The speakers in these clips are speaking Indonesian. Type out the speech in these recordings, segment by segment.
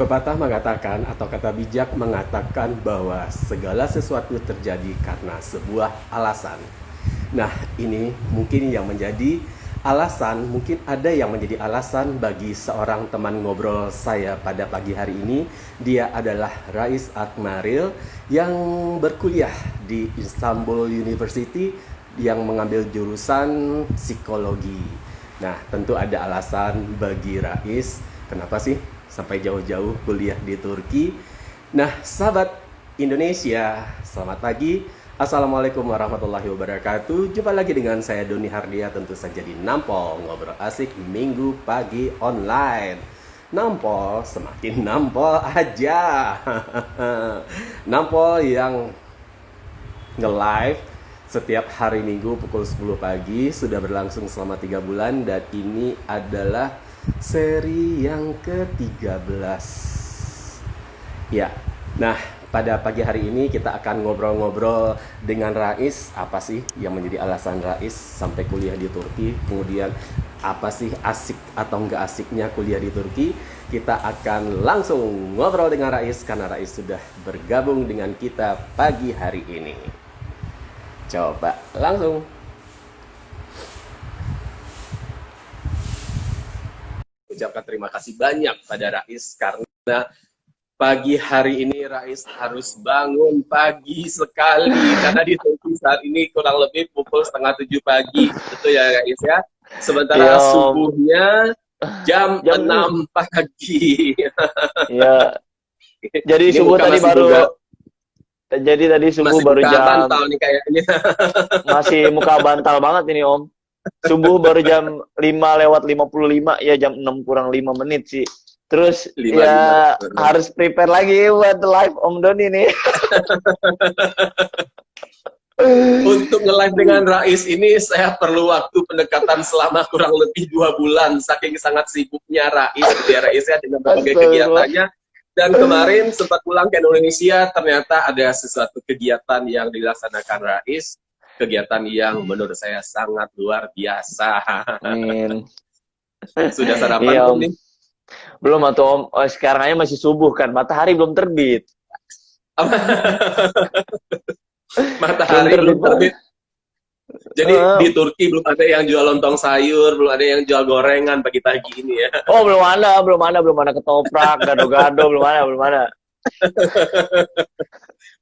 Pepatah mengatakan atau kata bijak mengatakan bahwa segala sesuatu terjadi karena sebuah alasan. Nah, ini mungkin yang menjadi alasan, mungkin ada yang menjadi alasan bagi seorang teman ngobrol saya pada pagi hari ini. Dia adalah Rais Akmaril yang berkuliah di Istanbul University yang mengambil jurusan psikologi. Nah, tentu ada alasan bagi Rais kenapa sih sampai jauh-jauh kuliah di Turki. Nah, sahabat Indonesia, selamat pagi. Assalamualaikum warahmatullahi wabarakatuh. Jumpa lagi dengan saya Doni Hardia, tentu saja di Nampol, ngobrol asik minggu pagi online. Nampol, semakin nampol aja. Nampol yang nge-live setiap hari Minggu pukul 10 pagi sudah berlangsung selama 3 bulan dan ini adalah seri yang ke-13. Ya. Nah, pada pagi hari ini kita akan ngobrol-ngobrol dengan Rais. Apa sih yang menjadi alasan Rais sampai kuliah di Turki? Kemudian apa sih asik atau enggak asiknya kuliah di Turki? Kita akan langsung ngobrol dengan Rais karena Rais sudah bergabung dengan kita pagi hari ini. Coba langsung. Ucapkan terima kasih banyak pada Rais karena pagi hari ini Rais harus bangun pagi sekali karena di Turki saat ini kurang lebih pukul setengah 7 pagi. Betul ya Rais ya? Sementara subuhnya jam 6 pagi. Ya, jadi Ini subuh muka tadi masih buka, subuh masih baru buka jam, bantal nih kayaknya. masih muka bantal banget ini Om. Subuh baru jam 5:55, ya jam 6 kurang 5 menit sih. Terus 55. ya harus prepare lagi buat live Om Doni nih. Untuk nge-live dengan Rais ini saya perlu waktu pendekatan selama kurang lebih 2 bulan saking sangat sibuknya Rais gitu ya Rais ya dengan berbagai Astagfirullah. kegiatannya. Dan kemarin sempat pulang ke Indonesia, ternyata ada sesuatu kegiatan yang dilaksanakan Rais, kegiatan yang menurut saya sangat luar biasa. Amin. Sudah sarapan Iya belum Om. nih? Belum atau Om. Oh, sekarang aja masih subuh kan. Matahari belum terbit. Belum Matahari terbit belum banget. terbit. Jadi di Turki belum ada yang jual lontong sayur, belum ada yang jual gorengan pagi-pagi ini ya. Oh, belum ada ketoprak, gado-gado, belum ada.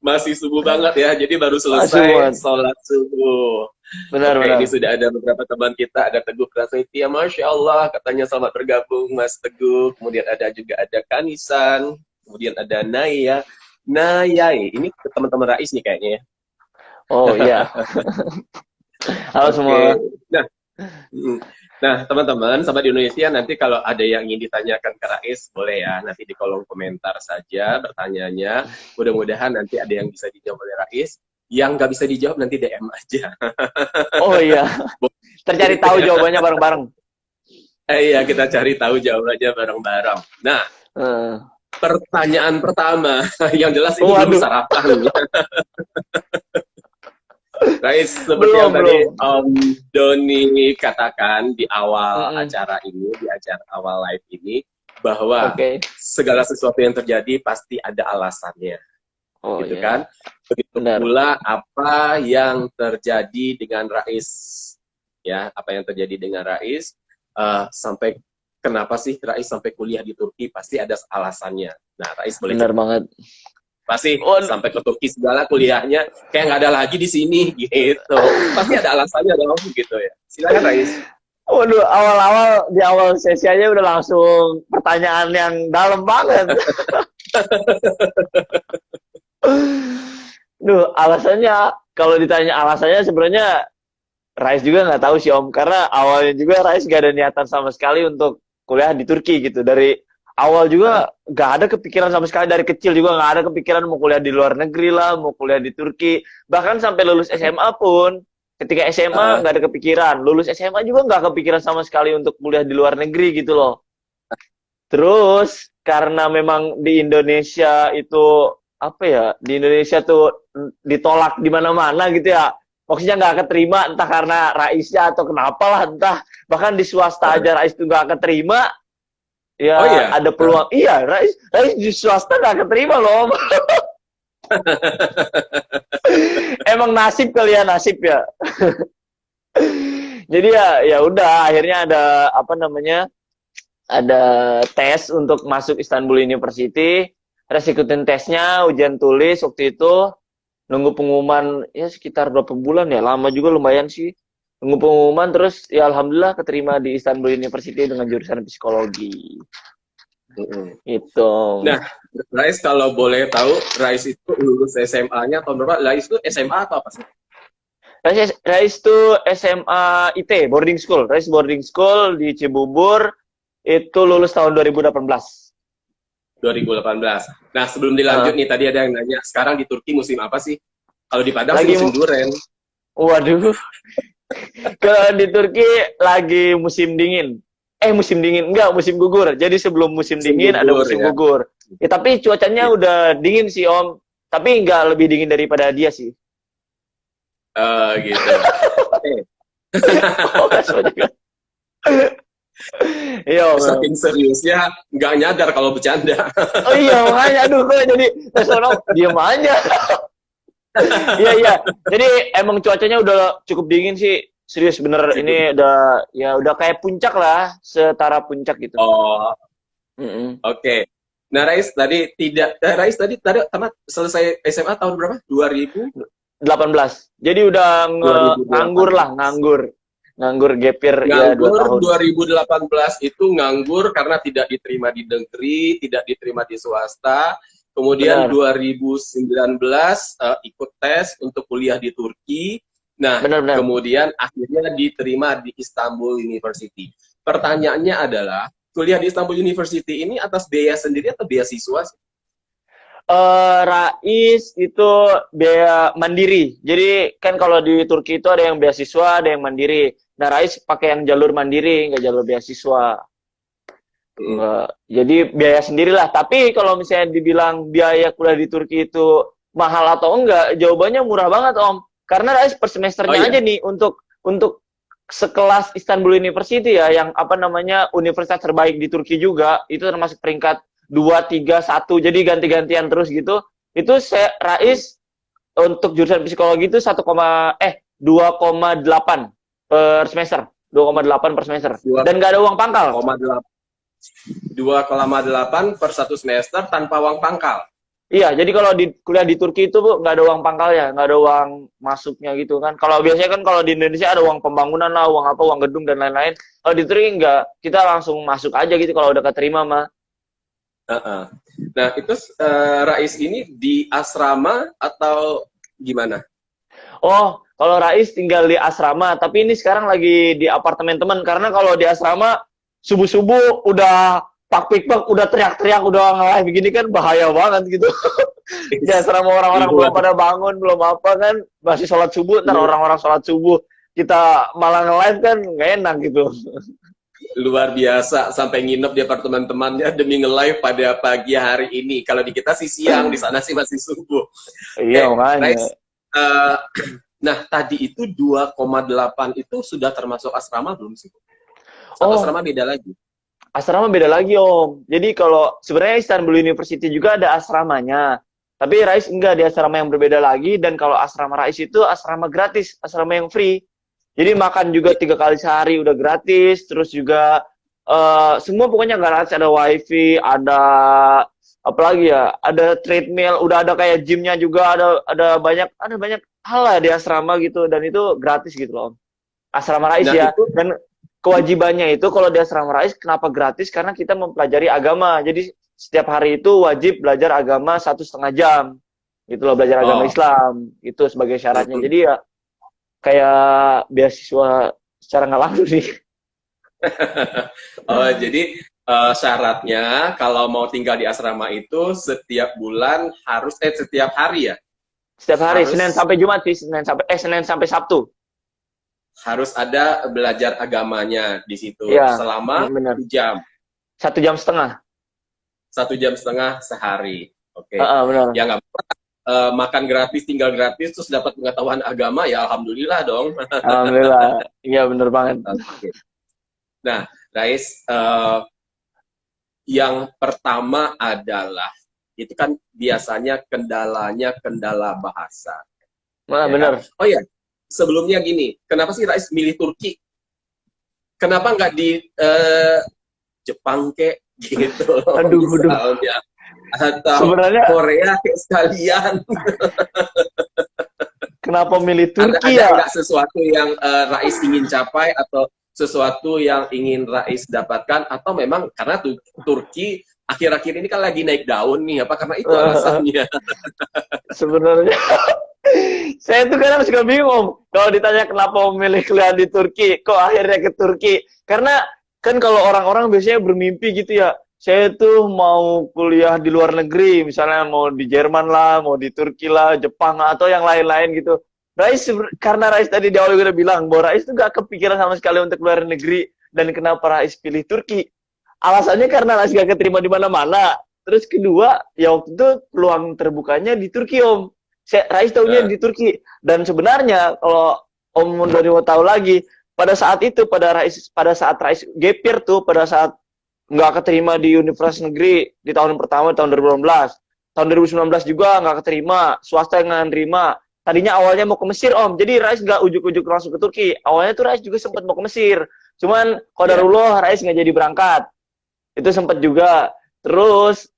Masih subuh banget ya, jadi baru Masuk selesai banget. sholat subuh. Oke, ini Benar-benar. sudah ada beberapa teman kita, ada Teguh Prasetya, Masya Allah, katanya selamat bergabung Mas Teguh, kemudian ada Kanisan, kemudian ada Naya, Nayai, ini teman-teman Rais nih kayaknya ya. Oh iya. Halo Oke, semua. nah, mm, nah teman-teman, sama di Indonesia nanti kalau ada yang ingin ditanyakan ke Rais, boleh ya, nanti di kolom komentar saja bertanyanya, mudah-mudahan nanti ada yang bisa dijawab oleh Rais, yang nggak bisa dijawab nanti DM aja. Oh iya. Tercari Gitu tahu ya. jawabannya bareng-bareng. Iya, kita cari tahu jawabannya bareng-bareng. Nah, Eh. pertanyaan pertama, yang jelas ini belum Waduh, sarapan. Guys, seperti yang belum tadi belum. Om Doni katakan di awal Mm-mm. acara ini, di acara awal live ini, bahwa Oke. segala sesuatu yang terjadi pasti ada alasannya, Oh gitu iya, kan? Begitu benar. pula apa yang terjadi dengan Rais, ya, apa yang terjadi dengan Rais, sampai kenapa sih Rais sampai kuliah di Turki, pasti ada alasannya. Nah, Rais boleh Benar cerita. banget. Pasti Waduh, sampai ke Turki segala kuliahnya kayak nggak ada lagi di sini gitu, pasti ada alasannya dong gitu ya. Silakan Rais. waduh, di awal sesi aja udah langsung pertanyaan yang dalam banget. Duh, alasannya kalau ditanya alasannya sebenarnya Rais juga nggak tahu sih Om, karena awalnya juga Rais gak ada niatan sama sekali untuk kuliah di Turki gitu. Dari awal juga nggak ada kepikiran sama sekali, dari kecil juga nggak ada kepikiran mau kuliah di luar negeri lah, mau kuliah di Turki. Bahkan sampai lulus SMA pun, ketika SMA nggak ada kepikiran, lulus SMA juga nggak kepikiran sama sekali untuk kuliah di luar negeri gitu loh. Terus karena memang di Indonesia itu apa ya, di Indonesia tuh ditolak di mana-mana gitu ya. Maksudnya nggak keterima entah karena Raisnya atau kenapa lah, entah bahkan di swasta aja Rais tuh nggak keterima. Ya Oh iya. ada peluang. Iya, Rais di swasta nggak keterima loh Om. Emang nasib kali ya, nasib ya. Jadi ya udah akhirnya ada apa namanya, ada tes untuk masuk Istanbul University. Rais ikutin tesnya, ujian tulis waktu itu, nunggu pengumuman ya sekitar berapa bulan ya, lama juga lumayan sih. Nunggu pengumuman terus ya alhamdulillah keterima di Istanbul University dengan jurusan psikologi. Mm-mm. Itu. Nah, Rais kalau boleh tahu, Rais itu lulus SMA-nya tahun berapa? Rais itu SMA atau apa sih? Rais tuh SMA IT, boarding school. Rais boarding school di Cibubur itu lulus tahun 2018. 2018. Nah, sebelum dilanjut nih, tadi ada yang nanya, sekarang di Turki musim apa sih? Kalau di Padang sih Lagi musim duren. waduh. Kalau di Turki lagi musim dingin. Musim dingin. Enggak, musim gugur. Jadi sebelum musim Musim dingin ada gugur, musim ya. gugur. Ya, tapi cuacanya Gitu. udah dingin sih, Om. Tapi enggak lebih dingin daripada dia sih. Gitu. Oke. Oh, kasual juga. Iya, Om. Saking seriusnya, nggak nyadar kalau bercanda. Oh iya, makanya aduh kok jadi sono diem aja. Iya, iya. Jadi emang cuacanya udah cukup dingin sih. Serius bener ini udah kayak puncak lah, setara puncak gitu. Oh, Mm-mm. oke. Nah, Rais tadi tamat selesai SMA tahun berapa? 18. Jadi udah nganggur lah, 2018. nganggur. Nganggur gap year ya 2 Nganggur tahun. 2018 itu nganggur karena tidak diterima di negeri, tidak diterima di swasta. Kemudian Benar. 2019 ikut tes untuk kuliah di Turki. Nah, Benar. kemudian akhirnya diterima di Istanbul University. Pertanyaannya adalah, kuliah di Istanbul University ini atas biaya sendiri atau beasiswa sih? Rais itu biaya mandiri. Jadi kan kalau di Turki itu ada yang beasiswa, ada yang mandiri. Nah, Rais pakai yang jalur mandiri, nggak jalur beasiswa. Enggak. Jadi biaya sendirilah. Tapi kalau misalnya dibilang biaya kuliah di Turki itu mahal atau enggak, jawabannya murah banget, Om. Karena Rais per semesternya Oh iya? aja nih untuk sekelas Istanbul University ya, yang apa namanya universitas terbaik di Turki juga, itu termasuk peringkat 2, 3, 1, jadi ganti-gantian terus gitu. Itu Rais untuk jurusan psikologi itu 2,8 per semester. 2,8 per semester. Dan nggak ada uang pangkal. 2,8 per satu semester tanpa uang pangkal. Iya, jadi kalau di kuliah di Turki itu Bu nggak ada uang pangkalnya, nggak ada uang masuknya gitu kan. Kalau biasanya kan kalau di Indonesia ada uang pembangunan lah, uang apa, uang gedung dan lain-lain. Kalau di Turki nggak, kita langsung masuk aja gitu kalau udah keterima mah. Nah, itu Rais ini di asrama atau gimana? Oh, kalau Rais tinggal di asrama, tapi ini sekarang lagi di apartemen teman karena kalau di asrama subuh-subuh udah pak-pik-pak, udah teriak-teriak, udah nge-live begini kan bahaya banget gitu. Di asrama orang-orang belum pada bangun, belum apa kan, masih sholat subuh, ntar orang-orang sholat subuh kita malah nge-live kan nggak enak gitu. Luar biasa, sampai nginep di apartemen temannya demi nge-live pada pagi hari ini. Kalau di kita sih siang, di sana sih masih subuh. Iya, makanya. Rais, nah tadi itu 2,8 itu sudah termasuk asrama belum sih? Atau asrama beda lagi? Asrama beda lagi, Om. Jadi kalau sebenarnya Istanbul University juga ada asramanya. Tapi Rais enggak, di asrama yang berbeda lagi. Dan kalau asrama Rais itu asrama gratis, asrama yang free. Jadi makan juga 3 kali sehari udah gratis. Terus juga semua pokoknya gratis. Ada wifi, ada apa lagi ya? Ada treadmill, udah ada kayak gymnya juga. Ada banyak hal lah di asrama gitu. Dan itu gratis gitu loh, Om. Asrama Rais ya. Dan kewajibannya itu kalau di asrama Rais kenapa gratis? Karena kita mempelajari agama. Jadi setiap hari itu wajib belajar agama 1,5 jam. Gitu loh, belajar agama Islam. Itu sebagai syaratnya. Jadi ya kayak beasiswa secara nggak langsung sih. Jadi syaratnya kalau mau tinggal di asrama itu setiap bulan harus setiap hari ya? Setiap hari, Senin sampai Jumat sih, Senin sampai Sabtu. Harus ada belajar agamanya di situ selama 1 jam. 1,5 jam. 1,5 jam sehari. Oke. Benar. Ya nggak apa-apa. Makan gratis, tinggal gratis, terus dapat pengetahuan agama, ya alhamdulillah dong. Alhamdulillah. Iya benar banget. Okay. Nah, Rais, yang pertama adalah itu kan biasanya kendalanya kendala bahasa, Nah, ya kan? bener. Oh ya, sebelumnya gini, kenapa sih Rais milih Turki? Kenapa nggak di Jepang kek gitu loh, Aduh, aduh. misalnya, atau Sebenarnya Korea kayak sekalian? kenapa milih ada Turki ada ya? nggak sesuatu yang Rais ingin capai atau sesuatu yang ingin Rais dapatkan, atau memang karena Turki akhir-akhir ini kan lagi naik daun nih, apa karena itu alasannya? Sebenarnya saya tuh kadang suka bingung kalau ditanya kenapa memilih kuliah di Turki, kok akhirnya ke Turki. Karena kan kalau orang-orang biasanya bermimpi gitu ya, saya tuh mau kuliah di luar negeri, misalnya mau di Jerman lah, mau di Turki lah, Jepang lah, atau yang lain-lain gitu. Karena Rais tadi di awal udah bilang bahwa Rais tuh gak kepikiran sama sekali untuk luar negeri, dan kenapa Rais pilih Turki? Alasannya karena Rais gak keterima di mana-mana. Terus kedua, ya waktu itu peluang terbukanya di Turki, Om. Rais tahunya Eh, di Turki. Dan sebenarnya kalau Om dari mau tahu lagi, pada saat itu pada saat Rais gapir tuh, pada saat nggak keterima di universitas negeri di tahun pertama tahun 2018. Tahun 2019 juga nggak keterima, swasta yang nggak nerima. Tadinya awalnya mau ke Mesir, Om. Jadi Rais nggak ujuk-ujuk langsung ke Turki. Awalnya tuh Rais juga sempat mau ke Mesir. Cuman ya. qadarullah Rais nggak jadi berangkat. Itu sempat juga. Terus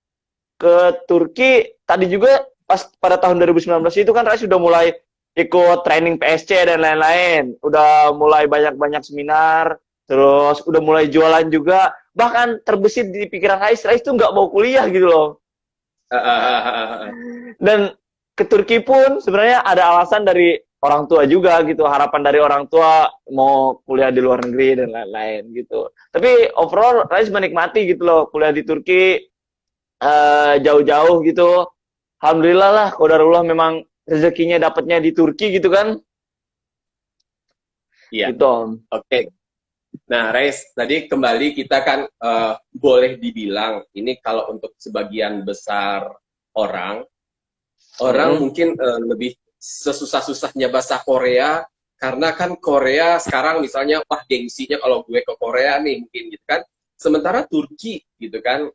ke Turki tadi juga pas pada tahun 2019 itu kan Rais sudah mulai ikut training PSC dan lain-lain, udah mulai banyak-banyak seminar, terus udah mulai jualan juga, bahkan terbesit di pikiran Rais tuh nggak mau kuliah gitu loh. Dan ke Turki pun sebenarnya ada alasan dari orang tua juga gitu, harapan dari orang tua mau kuliah di luar negeri dan lain-lain gitu. Tapi overall Rais menikmati gitu loh kuliah di Turki, jauh-jauh gitu. Alhamdulillah lah, qadarullah memang rezekinya dapatnya di Turki gitu kan. Iya, Gitu Om. oke. Nah, Rais, tadi kembali kita kan boleh dibilang ini kalau untuk sebagian besar orang, orang Hmm, mungkin lebih sesusah-susahnya bahasa Korea karena kan Korea sekarang misalnya wah gengsinya kalau gue ke Korea nih mungkin gitu kan. Sementara Turki gitu kan,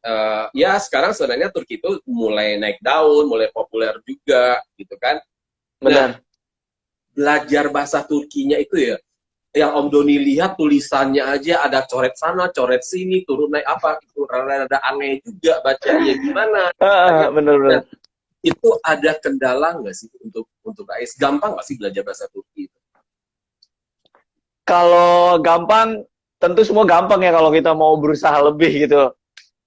ya sekarang sebenarnya Turki itu mulai naik daun, mulai populer juga gitu kan. Nah, benar. belajar bahasa Turkinya itu ya, yang Om Doni lihat tulisannya aja ada coret sana, coret sini, turun naik apa, itu rada-rada aneh juga bacanya gimana ceritanya. Nah, Benar-benar. itu ada kendala nggak sih untuk AIS? Gampang nggak sih belajar bahasa Turki itu? Kalau gampang, tentu semua gampang ya kalau kita mau berusaha lebih gitu.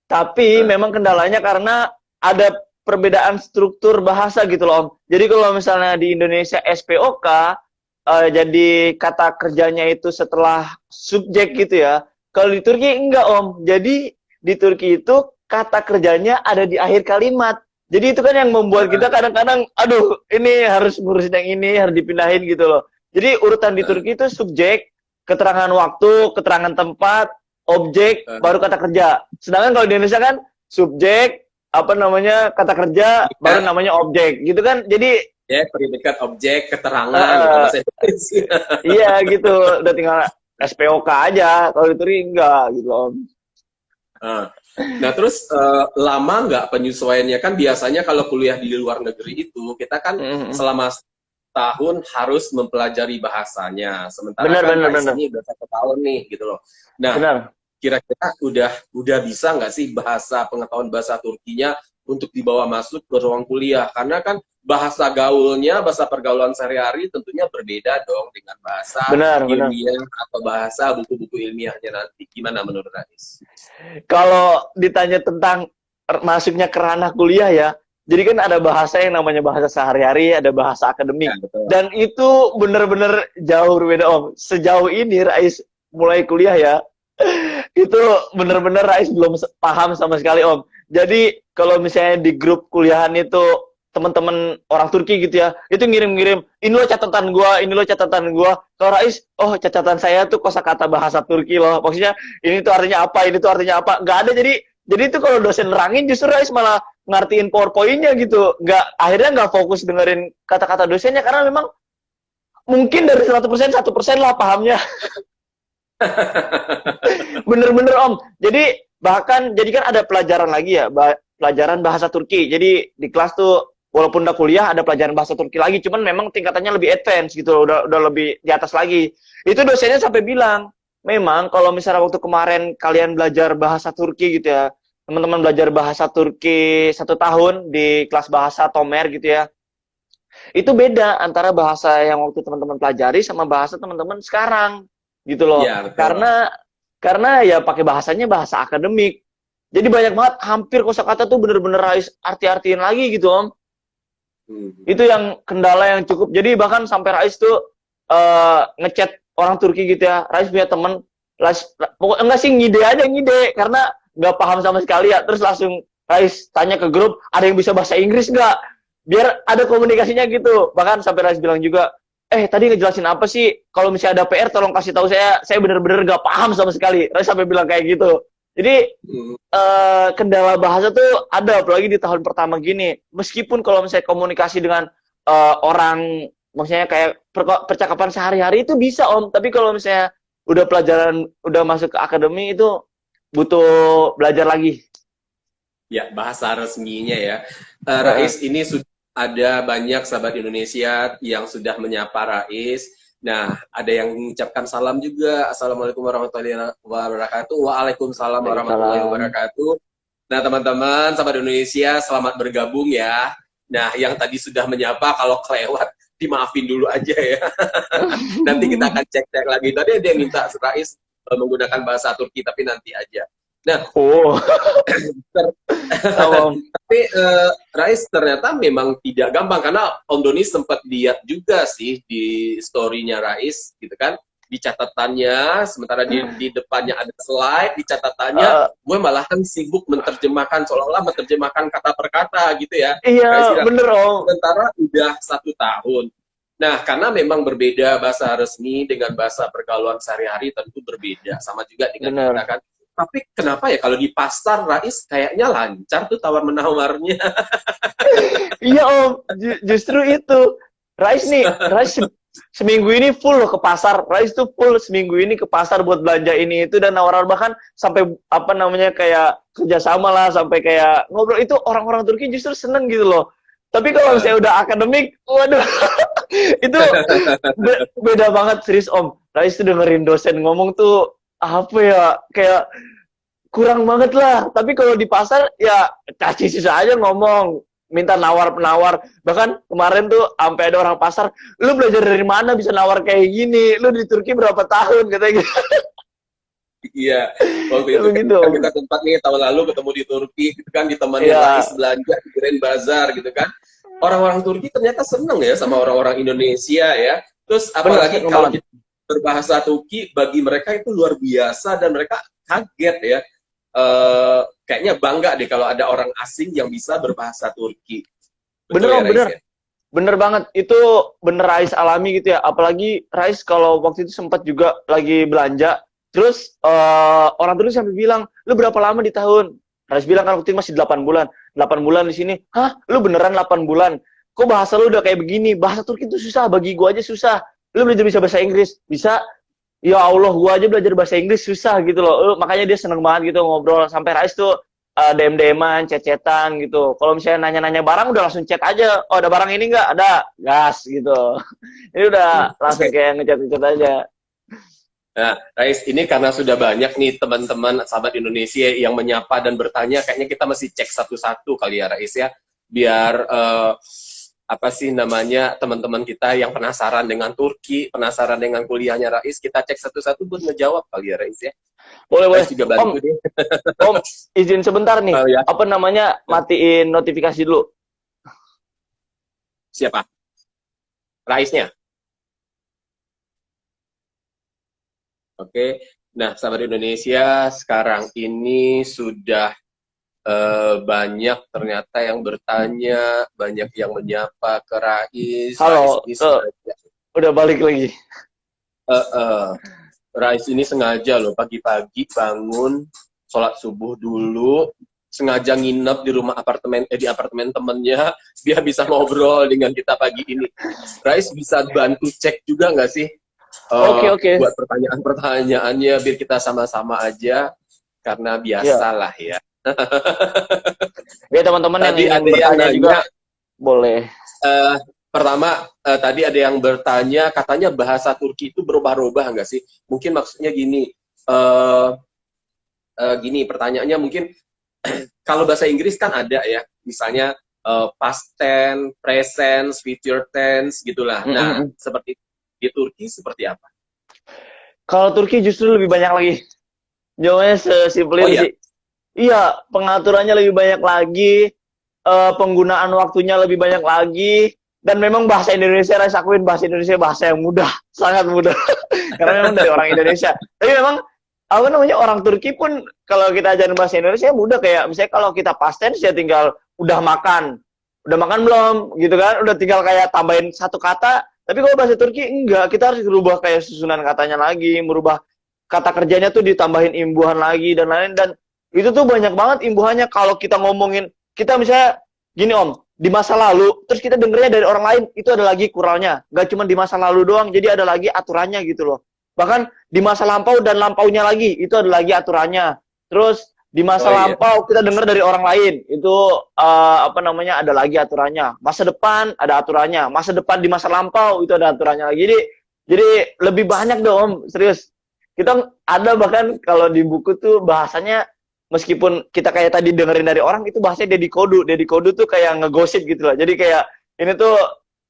Tapi Nah, memang kendalanya karena ada perbedaan struktur bahasa gitu loh Om. Jadi kalau misalnya di Indonesia SPOK, jadi kata kerjanya itu setelah subjek gitu ya. Kalau di Turki enggak Om. Jadi di Turki itu kata kerjanya ada di akhir kalimat. Jadi itu kan yang membuat kita kadang-kadang, aduh ini harus ngurusin yang ini, harus dipindahin gitu loh. Jadi urutan di Turki itu subjek, keterangan waktu, keterangan tempat, objek, baru kata kerja. Sedangkan kalau di Indonesia kan subjek, apa namanya, kata kerja, baru predikat, namanya objek. Gitu kan. Jadi ya predikat objek keterangan gitu uh, bahasa Indonesia. iya gitu, udah tinggal SPOK aja. Kalau di Turki enggak gitu Om. Nah, nah, terus lama nggak penyesuaiannya? Kan biasanya kalau kuliah di luar negeri itu kita kan Mm-hmm. selama tahun harus mempelajari bahasanya. Sementara Benar, kan benar, Rais benar. ini udah 1 tahun nih gitu loh. Nah, Benar. kira-kira udah bisa nggak sih pengetahuan bahasa Turkinya untuk dibawa masuk ke ruang kuliah? Karena kan bahasa gaulnya, bahasa pergaulan sehari-hari tentunya berbeda dong dengan bahasa Benar, benar. ilmiah atau bahasa buku-buku ilmiahnya nanti. Gimana menurut Rais? Kalau ditanya tentang masuknya ke ranah kuliah ya, jadi kan ada bahasa yang namanya bahasa sehari-hari, ada bahasa Ya, akademik. betul. Dan itu benar-benar jauh berbeda Om. Sejauh ini Rais mulai kuliah ya, itu benar-benar Rais belum paham sama sekali Om. Jadi kalau misalnya di grup kuliahan itu teman-teman orang Turki gitu ya, itu ngirim-ngirim, ini lo catatan gua, ini lo catatan gua. Kalau Rais, oh catatan saya tuh kosakata bahasa Turki loh. Maksudnya ini tuh artinya apa, ini tuh artinya apa. Nggak ada. Jadi itu kalau dosen nerangin justru Rais malah ngertiin PowerPoint-nya gitu. Akhirnya nggak fokus dengerin kata-kata dosennya karena memang mungkin dari 100% 1% lah pahamnya. Bener-bener Om. Jadi bahkan jadi kan ada pelajaran lagi ya, pelajaran bahasa Turki. Jadi di kelas tuh walaupun udah kuliah ada pelajaran bahasa Turki lagi, cuman memang tingkatannya lebih advance gitu loh, udah lebih di atas lagi. Itu dosennya sampai bilang, memang kalau misalnya waktu kemarin kalian belajar bahasa Turki gitu ya, teman-teman belajar bahasa Turki 1 tahun di kelas bahasa Tomer gitu ya, itu beda antara bahasa yang waktu teman-teman pelajari sama bahasa teman-teman sekarang gitu loh. Iya, betul. Karena ya pakai bahasanya bahasa akademik. Jadi banyak banget hampir kosakata tuh bener-bener harus arti-artiin lagi gitu Om. Hmm. Itu yang kendala yang cukup. Jadi bahkan sampai Rais tuh ngechat orang Turki gitu ya. Rais punya temen, pokoknya enggak sih ngide aja ngide karena nggak paham sama sekali ya. Terus langsung Rais tanya ke grup, ada yang bisa bahasa Inggris nggak? Biar ada komunikasinya gitu. Bahkan sampai Rais bilang juga, tadi ngejelasin apa sih? Kalau misalnya ada PR, tolong kasih tahu saya. Saya bener-bener nggak paham sama sekali. Rais sampai bilang kayak gitu. Jadi Hmm. kendala bahasa tuh ada apalagi di tahun pertama gini. Meskipun kalau misalnya komunikasi dengan orang, maksudnya kayak percakapan sehari-hari itu bisa Om, tapi kalau misalnya udah pelajaran udah masuk ke akademi itu butuh belajar lagi. Ya, bahasa resminya ya. Heeh. Rais, ini sudah ada banyak sahabat Indonesia yang sudah menyapa Rais. Nah, ada yang mengucapkan salam juga. Assalamualaikum warahmatullahi wabarakatuh. Waalaikumsalam warahmatullahi Waalaikumsalam. wabarakatuh. Nah, teman-teman, sahabat Indonesia, selamat bergabung ya. Nah, yang tadi sudah menyapa, kalau kelewat, dimaafin dulu aja ya. Nanti kita akan cek-cek lagi. Tadi dia minta Rais menggunakan bahasa Turki, tapi nanti aja. Nah, Oh, sama Om. tapi Rais ternyata memang tidak gampang karena Om Doni sempat lihat juga sih di story-nya Rais gitu kan, di catatannya, sementara di depannya ada slide, di catatannya Eh, gue malahan sibuk menerjemahkan, seolah-olah menerjemahkan kata per kata gitu ya. iya, Rais bilang, bener Om. sementara udah 1 tahun. Nah, karena memang berbeda bahasa resmi dengan bahasa pergaulan sehari-hari tentu berbeda. Sama juga dengan kita Bener. kan. Tapi kenapa ya kalau di pasar Rais kayaknya lancar tuh tawar menawarnya. Iya Om, justru itu. Rais seminggu ini full loh ke pasar. Rais tuh full seminggu ini ke pasar buat belanja ini itu dan nawar bahkan sampai apa namanya kayak kerjasama lah, sampai kayak ngobrol itu orang-orang Turki justru seneng gitu loh. Tapi kalau misalnya udah akademik, waduh, itu beda banget serius Om. Rais tuh dengerin dosen ngomong tuh apa ya kayak kurang banget lah. Tapi kalau di pasar ya caci sisa aja ngomong, minta nawar penawar. Bahkan kemarin tuh sampai ada orang pasar, lu belajar dari mana bisa nawar kayak gini? Lu di Turki berapa tahun katanya gitu. Iya, waktu itu Begitu kan Om. kita sempat nih tahun lalu ketemu di Turki, gitu kan ditemani Ya, Rais belanja di Grand Bazar gitu kan. Orang-orang Turki ternyata seneng ya sama orang-orang Indonesia ya. Terus bener apalagi seneng kalau banget. kita berbahasa Turki, bagi mereka itu luar biasa dan mereka kaget ya. Kayaknya bangga deh kalau ada orang asing yang bisa berbahasa Turki. Bener Betul ya Om, Rais bener. ya? Bener banget. Itu bener Rais alami gitu ya. Apalagi Rais kalau waktu itu sempat juga lagi belanja. Terus orang terus sampai bilang, lu berapa lama di tahun? Rais bilang kan waktu itu masih 8 bulan. 8 bulan di sini. Hah? Lu beneran 8 bulan? Kok bahasa lu udah kayak begini? Bahasa Turki itu susah. Bagi gua aja susah. Lu belajar bisa bahasa Inggris? Bisa. Ya Allah, gua aja belajar bahasa Inggris susah gitu loh. Makanya dia seneng banget gitu ngobrol. Sampai Rais tuh DM-DM-an, chat-chatan gitu. Kalau misalnya nanya-nanya barang udah langsung chat aja. Oh, ada barang ini nggak? Ada. Gas gitu. Ini udah langsung kayak ngechat-ngechat aja. Nah, Rais, ini karena sudah banyak nih teman-teman sahabat Indonesia yang menyapa dan bertanya, kayaknya kita mesti cek satu-satu kali ya, Rais ya, biar apa sih namanya teman-teman kita yang penasaran dengan Turki, penasaran dengan kuliahnya Rais, kita cek satu-satu buat ngejawab kali ya, Rais ya. Boleh, boleh. Rais juga Om, bantu deh. Om, izin sebentar nih. Oh ya, Apa namanya? Matiin notifikasi dulu. siapa? Raisnya. Oke. Nah, sahabat Indonesia, sekarang ini sudah banyak ternyata yang bertanya, banyak yang menyapa ke Rais. Rais Halo, ini sengaja, udah balik lagi. eh, eh, Rais ini sengaja loh pagi-pagi bangun, sholat subuh dulu, sengaja nginep di rumah apartemen, di apartemen temennya, biar bisa ngobrol dengan kita pagi ini. Rais bisa bantu cek juga nggak sih Oke, oke. buat pertanyaan-pertanyaannya, biar kita sama-sama aja. karena Iya. biasalah ya. Biar teman-teman yang Tadi ingin ada yang bertanya juga nanya, boleh. eh, pertama tadi ada yang bertanya, katanya bahasa Turki itu berubah-ubah nggak sih? Mungkin maksudnya gini, eh, gini pertanyaannya mungkin kalau bahasa Inggris kan ada ya, misalnya past tense, present, future tense gitulah. Nah, Mm-mm. seperti di Turki seperti apa? Kalau Turki justru lebih banyak lagi. Jawabannya sesimpel Oh itu ya, sih. Iya, pengaturannya lebih banyak lagi, penggunaan waktunya lebih banyak lagi, dan memang bahasa Indonesia, saya akuin bahasa Indonesia bahasa yang mudah, sangat mudah, karena memang dari orang Indonesia. Tapi memang apa namanya orang Turki pun kalau kita ajarin bahasa Indonesia mudah kayak misalnya kalau kita past tense ya tinggal udah makan belum, gitu kan, udah tinggal kayak tambahin satu kata. Tapi kalau bahasa Turki enggak, kita harus merubah kayak susunan katanya lagi, merubah kata kerjanya tuh ditambahin imbuhan lagi dan lain-lain dan itu tuh banyak banget imbuhannya kalau kita ngomongin kita misalnya gini om di masa lalu terus kita dengernya dari orang lain itu ada lagi kuralnya nggak cuma di masa lalu doang jadi ada lagi aturannya gitu loh bahkan di masa lampau dan lampaunya lagi itu ada lagi aturannya terus di masa oh iya, lampau kita dengar dari orang lain itu apa namanya ada lagi aturannya masa depan ada aturannya masa depan di masa lampau itu ada aturannya lagi jadi lebih banyak dong om serius kita ada bahkan kalau di buku tuh bahasanya meskipun kita kayak tadi dengerin dari orang itu bahasanya Deddy Kodu tuh kayak ngegosip gitu loh jadi kayak ini tuh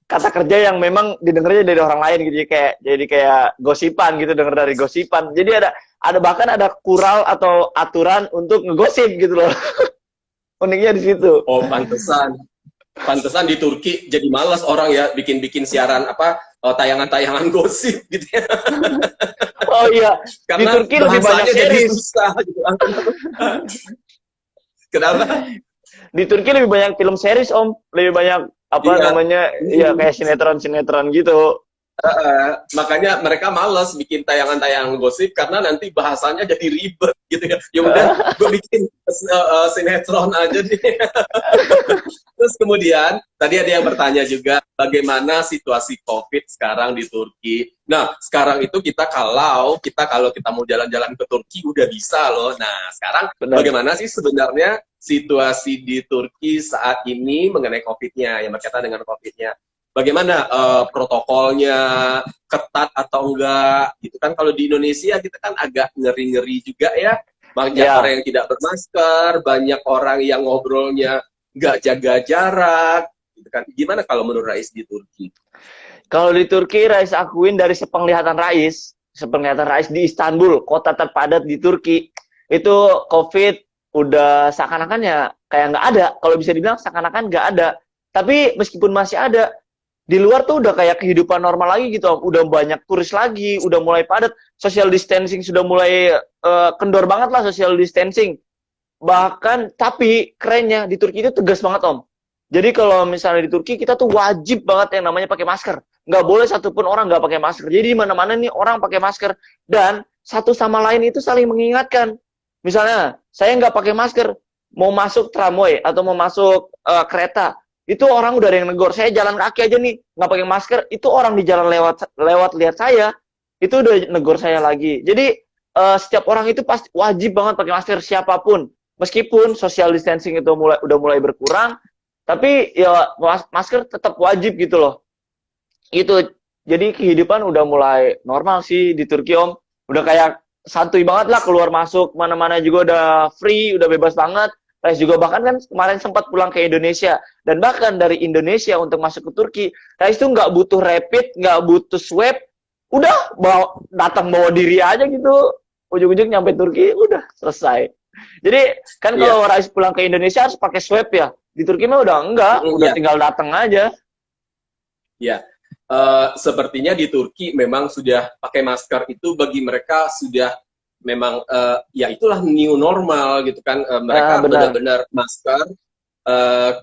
kata kerja yang memang didengarnya dari orang lain gitu jadi kayak gosipan gitu denger dari gosipan jadi ada bahkan ada kural atau aturan untuk ngegosip gitu loh uniknya di situ. oh pantesan. Pantesan di Turki jadi malas orang ya bikin-bikin siaran apa tayangan-tayangan gosip gitu ya. Oh iya di Karena Turki lebih banyak bahasanya jadi series susah gitu. Kenapa? di Turki lebih banyak film series om lebih banyak apa Iya. namanya ya kayak sinetron gitu. Makanya mereka males bikin tayangan-tayangan gosip karena nanti bahasanya jadi ribet gitu ya. Ya udah, gue bikin sinetron aja deh. Terus kemudian tadi ada yang bertanya juga bagaimana situasi COVID sekarang di Turki. Nah, sekarang itu kalau kita mau jalan-jalan ke Turki udah bisa loh. Nah, sekarang Benar. bagaimana sih sebenarnya situasi di Turki saat ini mengenai COVID-nya yang berkaitan dengan COVID-nya? Bagaimana protokolnya ketat atau enggak gitu kan kalau di Indonesia kita kan agak ngeri-ngeri juga ya banyak orang Ya, yang tidak bermasker banyak orang yang ngobrolnya nggak jaga jarak gitu kan gimana kalau menurut Rais di Turki? kalau di Turki Rais akuin dari sepenglihatan Rais di Istanbul, kota terpadat di Turki, itu COVID udah seakan-akan ya kayak nggak ada. Kalau bisa dibilang seakan-akan nggak ada. Tapi meskipun masih ada, di luar tuh udah kayak kehidupan normal lagi gitu. Udah banyak turis lagi, udah mulai padat. Social distancing sudah mulai kendor banget lah social distancing. Bahkan, tapi kerennya di Turki itu tegas banget om. Jadi kalau misalnya di Turki kita tuh wajib banget yang namanya pakai masker. Nggak boleh satupun orang nggak pakai masker. Jadi di mana-mana nih orang pakai masker. Dan satu sama lain itu saling mengingatkan. Misalnya, saya nggak pakai masker, mau masuk tramway atau mau masuk kereta, itu orang udah ada yang negor. Saya jalan kaki aja nih, nggak pakai masker, itu orang di jalan lewat lihat saya, itu udah negor saya lagi. Jadi setiap orang itu pasti wajib banget pakai masker siapapun. Meskipun social distancing itu udah mulai berkurang, tapi ya masker tetap wajib gitu loh. Itu jadi kehidupan udah mulai normal sih di Turki om. Udah kayak santuy banget lah keluar masuk mana-mana juga udah free, udah bebas banget. Rais juga bahkan kan kemarin sempat pulang ke Indonesia dan bahkan dari Indonesia untuk masuk ke Turki, Rais tuh nggak butuh rapid, nggak butuh swab, udah datang bawa diri aja gitu, ujung-ujung nyampe Turki udah selesai. Jadi kan Iya, kalau Rais pulang ke Indonesia harus pakai swab ya, di Turki mah udah enggak, udah iya, tinggal datang aja. iya. Sepertinya di Turki memang sudah pakai masker itu bagi mereka sudah memang ya itulah new normal gitu kan. Ah, Mereka benar. benar-benar masker.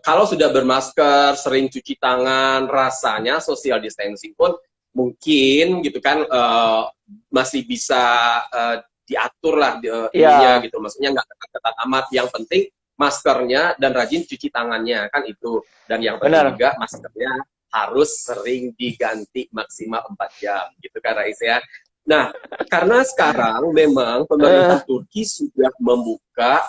Kalau sudah bermasker, sering cuci tangan, rasanya social distancing pun mungkin gitu kan masih bisa diatur lah ininya Ya, gitu. Maksudnya nggak ketat-ketat amat. Yang penting maskernya dan rajin cuci tangannya kan itu. Dan yang penting benar. juga maskernya harus sering diganti maksimal 4 jam gitu kan Rais ya. Nah, karena sekarang memang Eh, pemerintah Turki sudah membuka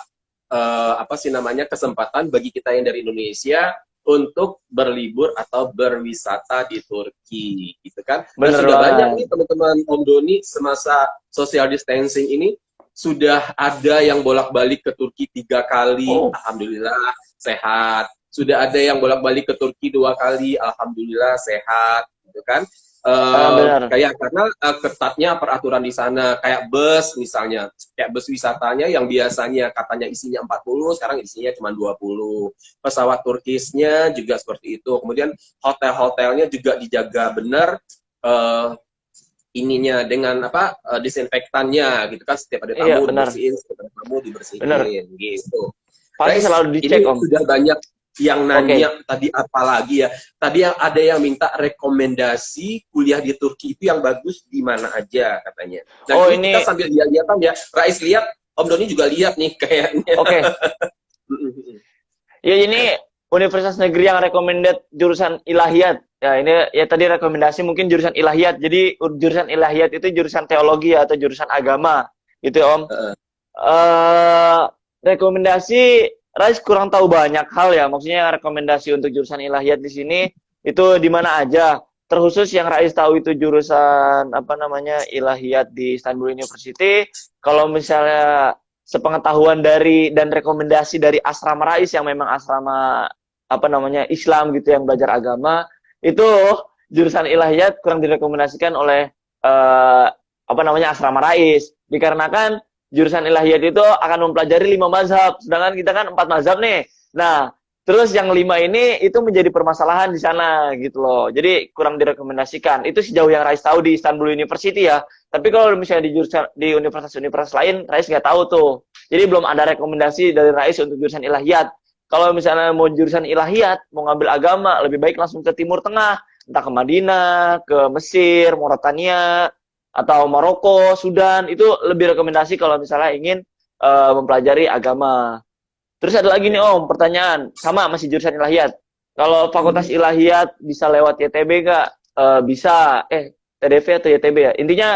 apa sih namanya kesempatan bagi kita yang dari Indonesia untuk berlibur atau berwisata di Turki, gitu kan? Dan bener sudah banyak banget. nih teman-teman Om Doni semasa social distancing ini sudah ada yang bolak-balik ke Turki 3 kali, Oh, alhamdulillah sehat. Sudah ada yang bolak-balik ke Turki 2 kali, alhamdulillah sehat, gitu kan? bener. Kayak karena ketatnya peraturan di sana, kayak bus misalnya, kayak bus wisatanya yang biasanya katanya isinya 40, sekarang isinya cuma 20. Pesawat Turkisnya juga seperti itu. Kemudian hotel-hotelnya juga dijaga benar, uh, ininya dengan apa, disinfektannya gitu kan, setiap ada Iya, tamu bener. dibersihin, setiap ada tamu Bener. dibersihin gitu. Pasti Guys, selalu dicek, ini Om. sudah banyak yang Oke. nanya tadi, apa lagi ya? Tadi yang ada yang minta rekomendasi kuliah di Turki itu yang bagus di mana aja katanya. Dan Oh, ini kita ini sambil lihat-lihatan ya. Rais lihat, Om Doni juga lihat nih kayaknya. oke. Ya, ini universitas negeri yang recommended jurusan ilahiyat. Ya, ini ya tadi rekomendasi mungkin jurusan ilahiyat. Jadi jurusan ilahiyat itu jurusan teologi atau jurusan agama. Gitu, ya, Om. eh Rekomendasi Rais kurang tahu banyak hal ya. Maksudnya rekomendasi untuk jurusan ilahiyat di sini itu di mana aja. Terkhusus yang Rais tahu itu jurusan apa namanya ilahiyat di Istanbul University. Kalau misalnya sepengetahuan dari dan rekomendasi dari asrama Rais yang memang asrama apa namanya Islam gitu yang belajar agama itu jurusan ilahiyat kurang direkomendasikan oleh apa namanya asrama Rais dikarenakan jurusan ilahiyat itu akan mempelajari 5 mazhab, sedangkan kita kan 4 mazhab nih. Nah, terus yang 5 ini itu menjadi permasalahan di sana gitu loh. Jadi kurang direkomendasikan. Itu sejauh yang Rais tahu di Istanbul University ya. Tapi kalau misalnya di jurusan di universitas-universitas lain, Rais nggak tahu tuh. Jadi belum ada rekomendasi dari Rais untuk jurusan ilahiyat. Kalau misalnya mau jurusan ilahiyat, mau ngambil agama, lebih baik langsung ke Timur Tengah, entah ke Madinah, ke Mesir, Mauritania, atau Maroko, Sudan, itu lebih rekomendasi kalau misalnya ingin mempelajari agama. Terus ada lagi nih Om, pertanyaan, sama masih jurusan ilahiyat. Kalau fakultas ilahiyat bisa lewat YTB nggak? Bisa, TDV atau YTB ya. Intinya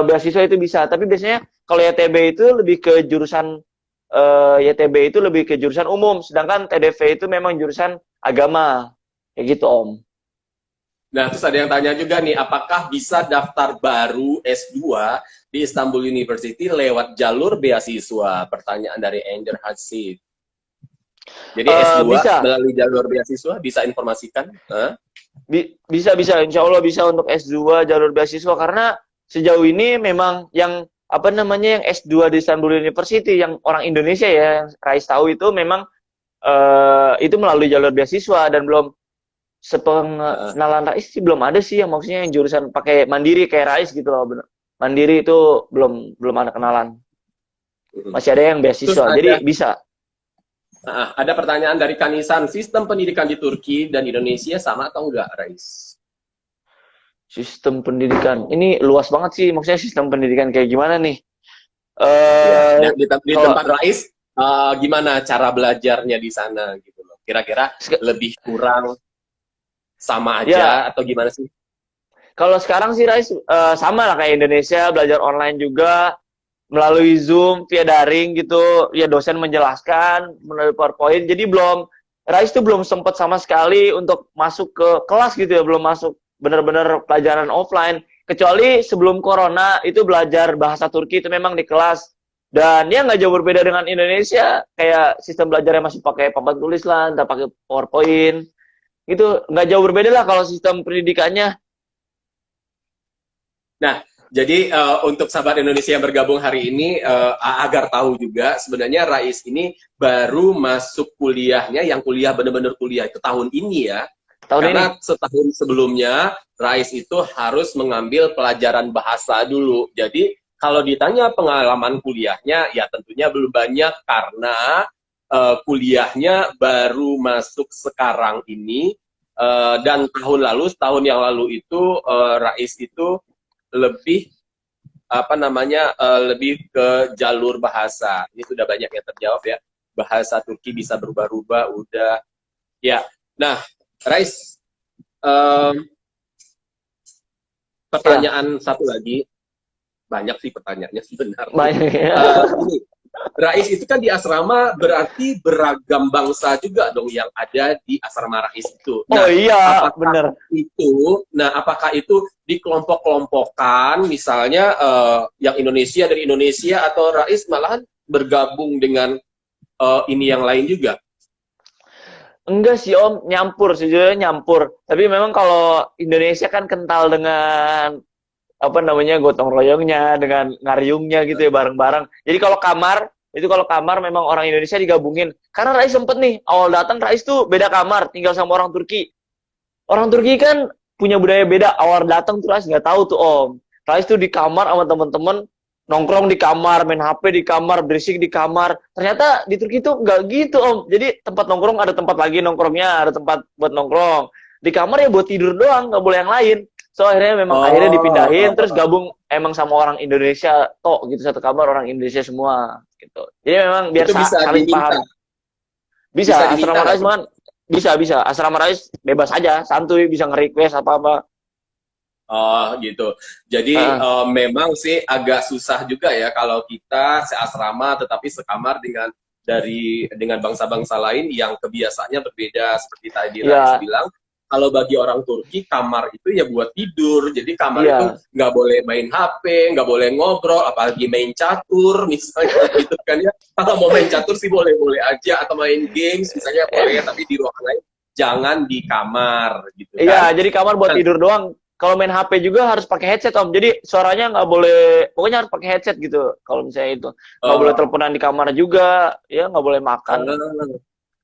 beasiswa itu bisa, tapi biasanya kalau YTB itu lebih ke jurusan YTB itu lebih ke jurusan umum, sedangkan TDV itu memang jurusan agama. Kayak gitu Om. Nah, terus ada yang tanya juga nih, apakah bisa daftar baru S2 di Istanbul University lewat jalur beasiswa? Pertanyaan dari Ender Hasif. Jadi S2 Bisa, melalui jalur beasiswa, bisa informasikan? Hah? Bisa bisa insya Allah bisa untuk S2 jalur beasiswa karena sejauh ini memang yang apa namanya yang S2 di Istanbul University yang orang Indonesia ya yang Rais tahu itu memang itu melalui jalur beasiswa dan belum sepengenalan Rais sih belum ada sih yang maksudnya yang jurusan pakai mandiri kayak Rais gitu loh bener. Mandiri itu belum ada kenalan. Masih ada yang Terus beasiswa. Jadi bisa. ada pertanyaan dari Kanisan, sistem pendidikan di Turki dan Indonesia sama atau enggak, Rais? Sistem pendidikan. Ini luas banget sih maksudnya sistem pendidikan kayak gimana nih? Ya, Eh di kalau tempat Rais, gimana cara belajarnya di sana gitu loh. Kira-kira lebih kurang sama ya aja atau gimana sih? kalau sekarang sih Rais sama lah kayak Indonesia belajar online juga melalui Zoom via daring gitu ya dosen menjelaskan melalui PowerPoint jadi belum Rais tuh belum sempat sama sekali untuk masuk ke kelas gitu ya belum masuk benar-benar pelajaran offline kecuali sebelum corona itu belajar bahasa Turki itu memang di kelas dan ya nggak jauh berbeda dengan Indonesia kayak sistem belajarnya masih pakai papan tulis lah entah pakai PowerPoint gitu nggak jauh berbeda lah kalau sistem pendidikannya. Nah, jadi untuk sahabat Indonesia yang bergabung hari ini, agar tahu juga sebenarnya Rais ini baru masuk kuliahnya, yang kuliah benar-benar kuliah itu tahun ini ya. Tahun ini. Karena setahun sebelumnya Rais itu harus mengambil pelajaran bahasa dulu. Jadi kalau ditanya pengalaman kuliahnya, ya tentunya belum banyak karena kuliahnya baru masuk sekarang ini. Dan tahun lalu, setahun yang lalu itu Rais itu lebih apa namanya lebih ke jalur bahasa. Ini sudah banyak yang terjawab ya. Bahasa Turki bisa berubah-ubah udah ya. Nah, Rais, Ya. pertanyaan satu lagi. banyak sih pertanyaannya sebenarnya. Banyak ya. Ini, Rais itu kan di asrama berarti beragam bangsa juga dong yang ada di asrama Rais itu. Oh Nah, iya, bener. apakah itu dikelompok-kelompokkan, misalnya yang Indonesia dari Indonesia, atau Rais malahan bergabung dengan ini yang lain juga? Enggak sih Om, nyampur, sejujurnya nyampur. Tapi memang kalau Indonesia kan kental dengan apa namanya gotong royongnya, dengan ngariungnya gitu ya bareng-bareng. Jadi kalau kamar memang orang Indonesia digabungin. Karena Rais sempet nih awal datang Rais tuh beda kamar, tinggal sama orang Turki. Orang Turki kan punya budaya beda. Awal datang tuh Rais nggak tahu tuh Om. Rais tuh di kamar sama temen-temen, nongkrong di kamar, main HP di kamar, berisik di kamar. Ternyata di Turki tuh nggak gitu Om. Jadi tempat nongkrong ada tempat lagi nongkrongnya, ada tempat buat nongkrong. Di kamar ya buat tidur doang, nggak boleh yang lain. So akhirnya dipindahin, terus gabung emang sama orang Indonesia tok gitu, satu kamar orang Indonesia semua gitu. Jadi memang biar Itu bisa saling diminta. paham. Bisa, Bisa asrama diminta. Rais man, bisa. Asrama Rais bebas aja, santuy, bisa nge-request apa-apa. Oh gitu. Jadi Heeh. memang sih agak susah juga ya kalau kita seasrama tetapi sekamar dengan bangsa-bangsa lain yang kebiasaannya berbeda, seperti tadi Rais Iya, bilang. Kalau bagi orang Turki, kamar itu ya buat tidur. Jadi kamar itu iya. nggak boleh main HP, nggak boleh ngobrol, apalagi main catur misalnya gitu kan ya. Kalau mau main catur sih boleh-boleh aja, atau main games misalnya boleh, tapi di ruangan lain jangan di kamar gitu kan. Iya, jadi kamar buat Nah, tidur doang. Kalau main HP juga harus pakai headset Om. Jadi suaranya nggak boleh, pokoknya harus pakai headset gitu. Kalau misalnya itu nggak boleh eh, teleponan di kamar juga, ya nggak boleh makan. eh,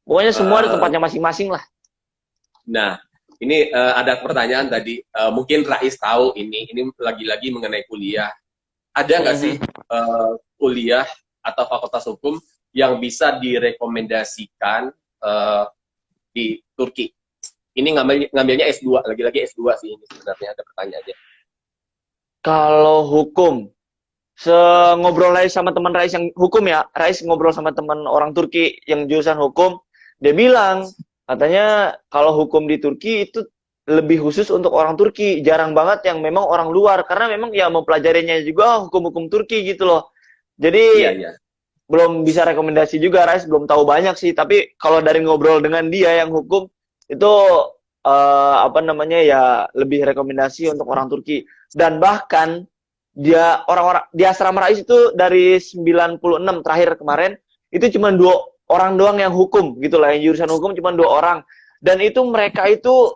Pokoknya semua di eh, tempatnya masing-masing lah. Nah, ini ada pertanyaan tadi. Mungkin Rais tahu ini. Ini lagi-lagi mengenai kuliah. Ada nggak sih Mhm. kuliah atau fakultas hukum yang bisa direkomendasikan di Turki? Ini ngambilnya S2, lagi-lagi S2 sih ini sebenarnya, ada pertanyaannya. Kalau hukum, ngobrol Rais sama teman Rais yang hukum ya, Rais ngobrol sama teman orang Turki yang jurusan hukum, dia bilang katanya kalau hukum di Turki itu lebih khusus untuk orang Turki, jarang banget yang memang orang luar karena memang ya mempelajarinya juga hukum-hukum Turki gitu loh. Iya, Jadi iya. belum bisa rekomendasi juga, Rais belum tahu banyak sih. Tapi kalau dari ngobrol dengan dia yang hukum itu apa namanya ya lebih rekomendasi untuk orang Turki. Dan bahkan dia orang-orang di asrama Rais itu dari 96 terakhir kemarin itu cuma 2 orang doang yang hukum gitu lah, yang jurusan hukum cuma 2 orang. Dan itu mereka itu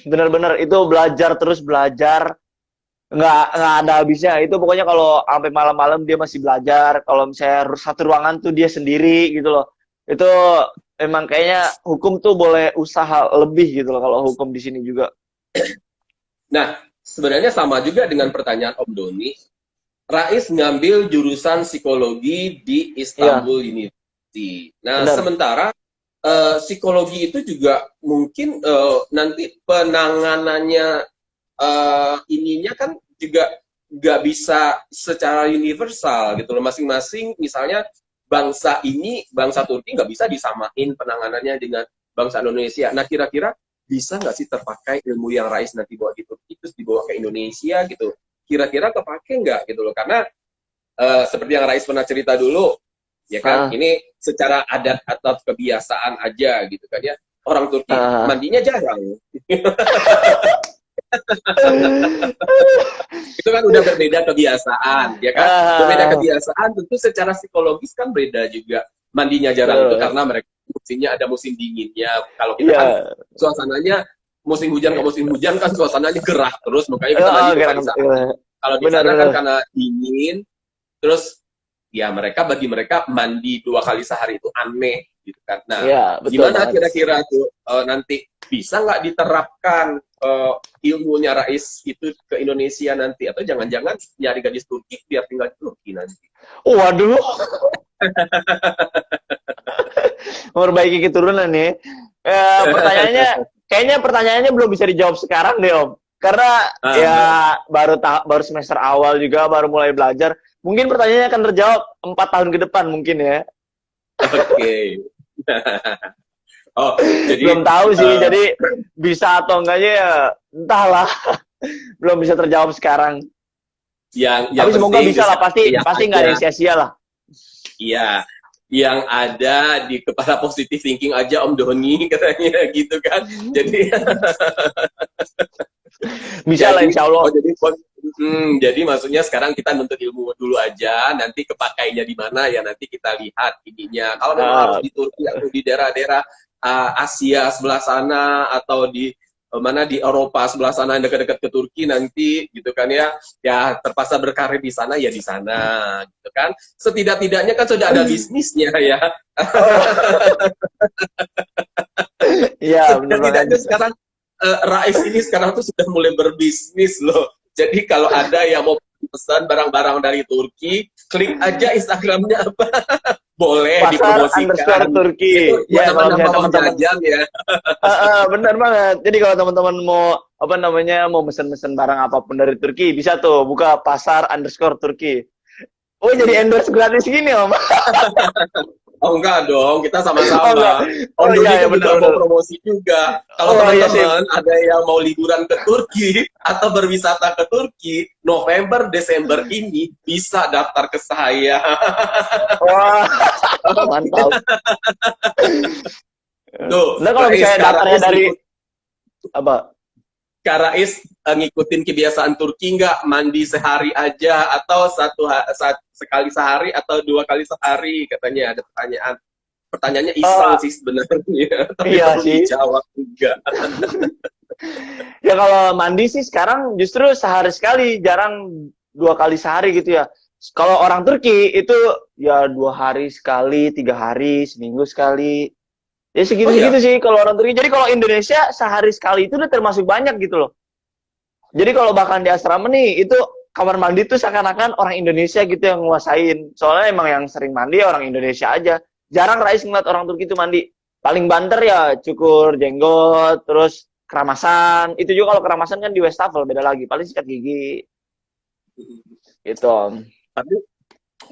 benar-benar itu belajar terus belajar nggak ada habisnya itu pokoknya kalau sampai malam-malam dia masih belajar kalau misalnya satu ruangan tuh dia sendiri gitu loh itu emang kayaknya hukum tuh boleh usaha lebih gitu loh kalau hukum di sini juga. Nah, sebenarnya sama juga dengan pertanyaan Om Doni. Rais ngambil jurusan psikologi di Iya, Istanbul University. Nah, benar. sementara psikologi itu juga mungkin nanti penanganannya ininya kan juga nggak bisa secara universal gitu loh. Masing-masing misalnya bangsa Turki nggak bisa disamain penanganannya dengan bangsa Indonesia. Nah, kira-kira bisa nggak sih terpakai ilmu yang Rais nanti bawa di Turki terus dibawa ke Indonesia gitu? Kira-kira kepake nggak gitu loh? Karena seperti yang Rais pernah cerita dulu, ya kan? Ah, Ini secara adat atau kebiasaan aja gitu kan ya. Orang Turki ah, mandinya jarang. Itu kan udah berbeda kebiasaan, ya kan? Berbeda ah, kebiasaan, tentu secara psikologis kan beda juga. Mandinya jarang itu betul. karena mereka musimnya ada musim dinginnya. Kalau kita kan Iya. suasananya musim hujan ke musim hujan kan suasananya gerah terus, makanya kita mandi dua kali sehari. Kalau di sana kan Benar-benar. karena dingin, terus ya bagi mereka mandi 2 kali sehari itu aneh gitu kan. Nah, Iya, betul gimana banget. kira-kira tuh nanti bisa nggak diterapkan ilmunya Rais itu ke Indonesia nanti, atau jangan-jangan nyari gadis Turki biar tinggal di Turki nanti? Waduh, memperbaiki keturunan nih. Pertanyaannya, kayaknya pertanyaannya belum bisa dijawab sekarang deh Om. Karena ya Ah, baru semester awal juga, baru mulai belajar. Mungkin pertanyaannya akan terjawab 4 tahun ke depan mungkin ya. oke. Oh, Belum jadi tahu sih, eh, jadi bisa atau enggaknya ya entahlah. Belum bisa terjawab sekarang. yang Tapi semoga penting bisa lah, pasti iya pasti nggak ada aja. yang sia-sia lah. Iya, yang ada di kepala positive thinking aja Om Doni katanya gitu kan. Jadi Bisa lah jadi insya Allah. jadi maksudnya sekarang kita nuntut ilmu dulu aja, nanti kepakainya di mana ya nanti kita lihat ininya. Kalau memang harus Ah, di Turki atau di daerah-daerah Asia sebelah sana atau di mana di Eropa sebelah sana yang dekat-dekat ke Turki nanti gitu kan ya, ya terpaksa berkarir di sana ya di sana gitu kan. Setidak-tidaknya kan sudah ada bisnisnya ya. oh, iya bener banget. Setidak-tidaknya sekarang Rais ini sekarang tuh sudah mulai berbisnis loh. Jadi kalau ada yang mau pesan barang-barang dari Turki, klik aja Instagramnya apa. Boleh Pasar underscore dipromosikan. Itu Turki. buat Ya kalau nambah misalnya uang teman-teman, jajan ya. bener banget. Jadi kalau teman-teman mau apa namanya mau mesen-mesen barang apapun dari Turki, bisa tuh buka pasar underscore Turki. Oh jadi Iya. endorse gratis gini om? Oh enggak dong, kita Oh enggak? sama-sama. Oh Om Doni iya ya kan juga mau benar-benar. promosi juga. Kalau Oh iya sih. teman-teman ada yang mau liburan ke Turki atau berwisata ke Turki, November, Desember ini bisa daftar ke saya. Wah mantap. Tuh, Nah kalau Rais, misalnya Kak daftarnya Rais dari ngikut, apa? Kak Rais ngikutin kebiasaan Turki nggak? Mandi sehari aja atau sekali sehari atau 2 kali sehari? Katanya ada pertanyaan. Pertanyaannya iseng Eh sih sebenarnya, tapi iya perlu sih. dijawab juga. Ya kalau mandi sih sekarang justru sehari sekali, jarang 2 kali sehari gitu ya. Kalau orang Turki itu ya 2 hari sekali, 3 hari, seminggu sekali. Ya Oh segitu-segitu ya, sih kalau orang Turki. Jadi kalau Indonesia sehari sekali itu udah termasuk banyak gitu loh. Jadi kalau bahkan di asrama nih itu kamar mandi tuh seakan-akan orang Indonesia gitu yang nguasain. Soalnya emang yang sering mandi orang Indonesia aja. Jarang Rais ngeliat orang Turki itu mandi. Paling banter ya cukur jenggot, terus keramasan. Itu juga kalau keramasan kan di Westafel beda lagi. Paling sikat gigi gitu. tapi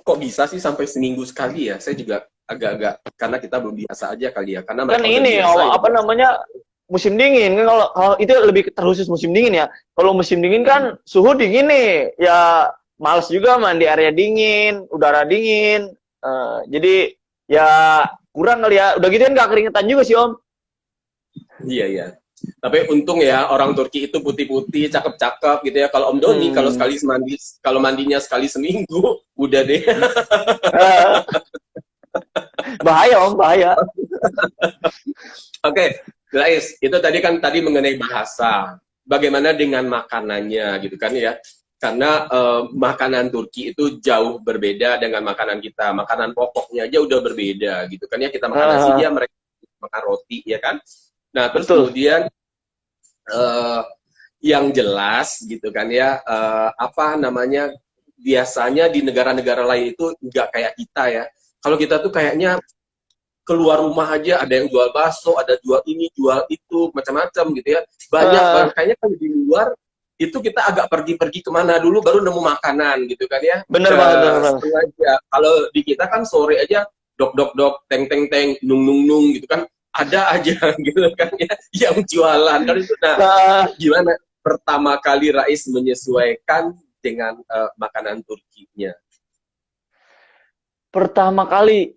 kok bisa sih sampai seminggu sekali ya? Saya juga agak-agak karena kita belum biasa aja kali ya. Karena Kan mereka udah ini biasa ya. apa namanya musim dingin kan kalau itu lebih terkhusus musim dingin ya. Kalau musim dingin kan suhu dingin nih, ya males juga mandi area dingin, udara dingin. Jadi ya kurang kali ya. Udah gitu kan nggak keringetan juga sih Om. Iya, iya. Tapi untung ya orang Turki itu putih-putih, cakep-cakep gitu ya. Kalau Om Doni kalau Hmm. sekali mandi, kalau mandinya sekali seminggu, udah deh. Eh, bahaya Om, bahaya. Oke, guys, itu tadi kan tadi mengenai bahasa. Bagaimana dengan makanannya gitu kan ya? Karena makanan Turki itu jauh berbeda dengan makanan kita. Makanan pokoknya aja udah berbeda gitu kan ya. Kita makan nasi, Eh, dia mereka makan roti ya kan. Nah, terus betul. kemudian eh, yang jelas gitu kan ya, apa namanya, biasanya di negara-negara lain itu nggak kayak kita ya. Kalau kita tuh kayaknya keluar rumah aja ada yang jual bakso, ada jual ini, jual itu, macam-macam gitu ya. Banyak Eh, banget. Kayaknya kalau di luar itu kita agak pergi-pergi kemana dulu baru nemu makanan gitu kan ya. bener Ke banget, bener banget. sengaja. Kalau di kita kan sore aja dok dok dok, teng teng teng, nung nung nung gitu kan. Ada aja gitu kan ya yang jualan kan itu. Nah, Nah, gimana pertama kali Rais menyesuaikan dengan makanan Turkinya? pertama kali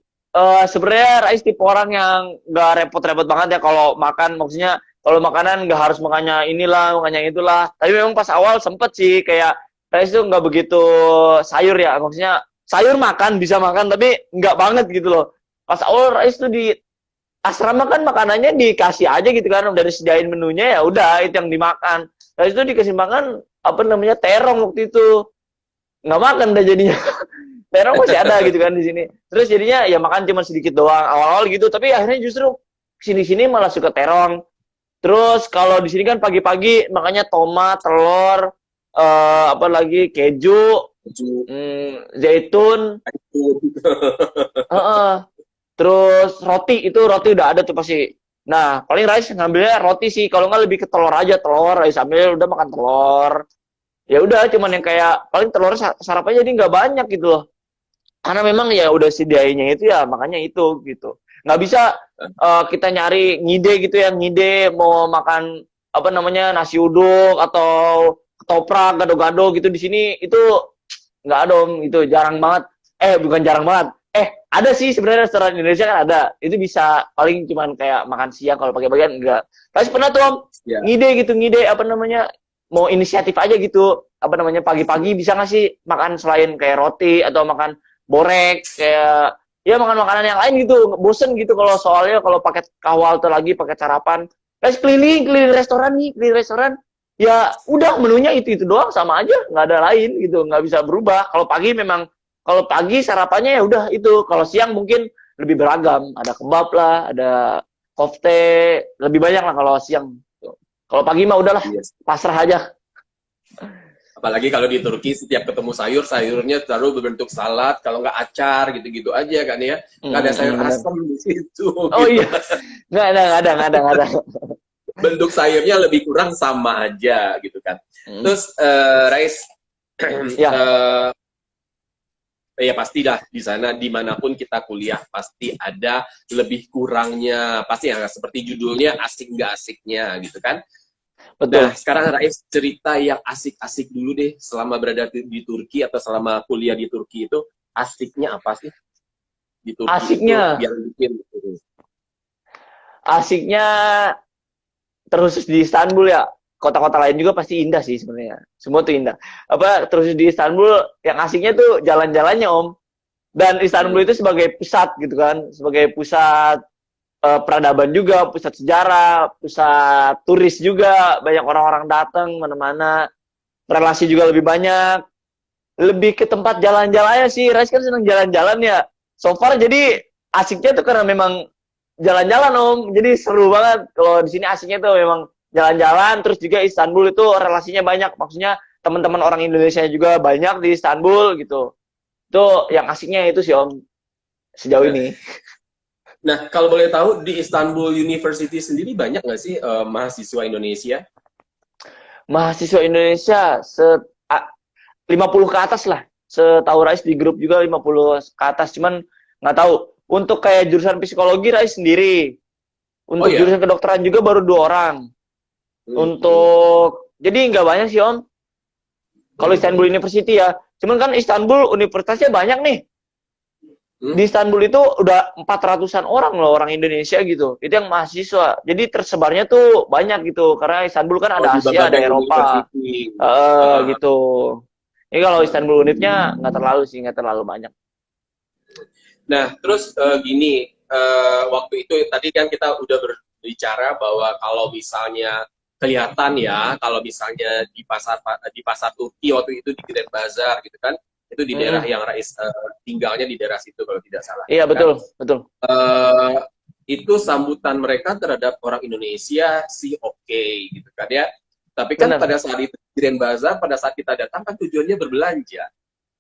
sebenarnya Rais tipe orang yang nggak repot-repot banget ya kalau makan, maksudnya kalau makanan nggak harus makannya inilah makannya itulah, tapi memang pas awal sempet sih kayak Rais tuh nggak begitu sayur ya, maksudnya sayur makan bisa makan tapi nggak banget gitu loh. Pas awal Rais tuh di asrama kan makanannya dikasih aja gitu kan, udah disediain menunya ya udah itu yang dimakan. Rais tuh dikasih makan apa namanya terong waktu itu, nggak makan dah jadinya. Terong masih ada gitu kan di sini. Terus jadinya ya makan cuma sedikit doang awal-awal gitu, tapi akhirnya justru sini-sini malah suka terong. Terus kalau di sini kan pagi-pagi makanya tomat, telur, apa lagi keju, zaitun, uh, terus roti itu roti udah ada tuh pasti. Nah paling Rais ngambilnya roti sih, kalau nggak lebih ke telur aja, telur Rais ambil udah makan telur. Ya udah cuman yang kayak paling telur sarapannya jadi nggak banyak gitu loh, karena memang ya udah sediainya itu ya makanya itu gitu, nggak bisa kita nyari ngide gitu ya, ngide mau makan apa namanya nasi uduk atau ketoprak gado-gado gitu di sini itu nggak ada om, itu jarang banget. Bukan jarang banget. Ada sih sebenarnya restoran Indonesia kan ada. Itu bisa paling cuman kayak makan siang kalau pagi-pagian enggak. Tapi pernah tuh om, Ya. ngide apa namanya, mau inisiatif aja gitu. Apa namanya, pagi-pagi bisa nggak sih makan selain kayak roti atau makan borek, kayak ya makan makanan yang lain gitu. Bosen gitu kalau soalnya kalau pakai kawal tuh lagi pakai sarapan. Terus keliling restoran nih, keliling restoran. Ya udah menunya itu doang sama aja, nggak ada lain gitu, nggak bisa berubah. Kalau pagi sarapannya ya udah itu. Kalau siang mungkin lebih beragam, ada kebab lah, ada kofte, lebih banyak lah kalau siang. Kalau pagi mah udahlah, Yes. pasrah aja. Apalagi kalau di Turki setiap ketemu sayur, sayurnya selalu berbentuk salad, kalau nggak acar gitu-gitu aja kan ya. Nggak ada sayur Bener. asam di situ. Oh gitu. iya, nggak ada. Bentuk sayurnya lebih kurang sama aja gitu kan. Terus Rais, Ya, ya pastilah di sana dimanapun kita kuliah pasti ada lebih kurangnya, pasti ya seperti judulnya asik nggak asiknya gitu kan. betul. Nah sekarang Rais cerita yang asik-asik dulu deh selama berada di Turki atau selama kuliah di Turki itu asiknya apa sih di Turki Asiknya, itu biar bikin asiknya terus di Istanbul ya. Kota-kota lain juga pasti indah sih sebenarnya. Semua tuh indah. Apa terus di Istanbul yang asiknya tuh jalan-jalannya om. Dan Istanbul itu sebagai pusat gitu kan, sebagai pusat peradaban juga, pusat sejarah, pusat turis juga, banyak orang-orang datang mana-mana, relasi juga lebih banyak, lebih ke tempat jalan-jalannya sih. Rais kan seneng jalan-jalan ya. So far jadi asiknya tuh karena memang jalan-jalan om, jadi seru banget. Kalau di sini asiknya tuh memang jalan-jalan, terus juga Istanbul itu relasinya banyak, maksudnya teman-teman orang Indonesia juga banyak di Istanbul gitu. Itu yang asiknya itu sih om sejauh ini. Nah, kalau boleh tahu di Istanbul University sendiri banyak nggak sih mahasiswa Indonesia? Mahasiswa Indonesia 50 ke atas lah. Setahu Rais di grup juga 50 ke atas, cuman nggak tahu. Untuk kayak jurusan psikologi Rais sendiri. Oh Untuk ya? jurusan kedokteran juga baru 2 orang. Jadi nggak banyak sih om. Kalau Istanbul University ya. Cuman kan Istanbul universitasnya banyak nih. Di Istanbul itu udah 400-an orang loh, orang Indonesia gitu. Itu yang mahasiswa. Jadi tersebarnya tuh banyak gitu. Karena Istanbul kan ada di Asia, ada berbagai Eropa. university. Gitu. Ini kalau Istanbul Univnya nggak terlalu sih, nggak terlalu banyak. Nah, terus gini, waktu itu tadi kan kita udah berbicara bahwa kalau misalnya kelihatan ya, kalau misalnya di pasar Turki waktu itu di Grand Bazar gitu kan, itu di daerah yang Rais tinggalnya di daerah situ kalau tidak salah. Iya kan? betul, betul. Itu sambutan mereka terhadap orang Indonesia sih oke gitu kan ya. Tapi kan Benar. pada saat itu di Grand Bazar, pada saat kita datang kan tujuannya berbelanja,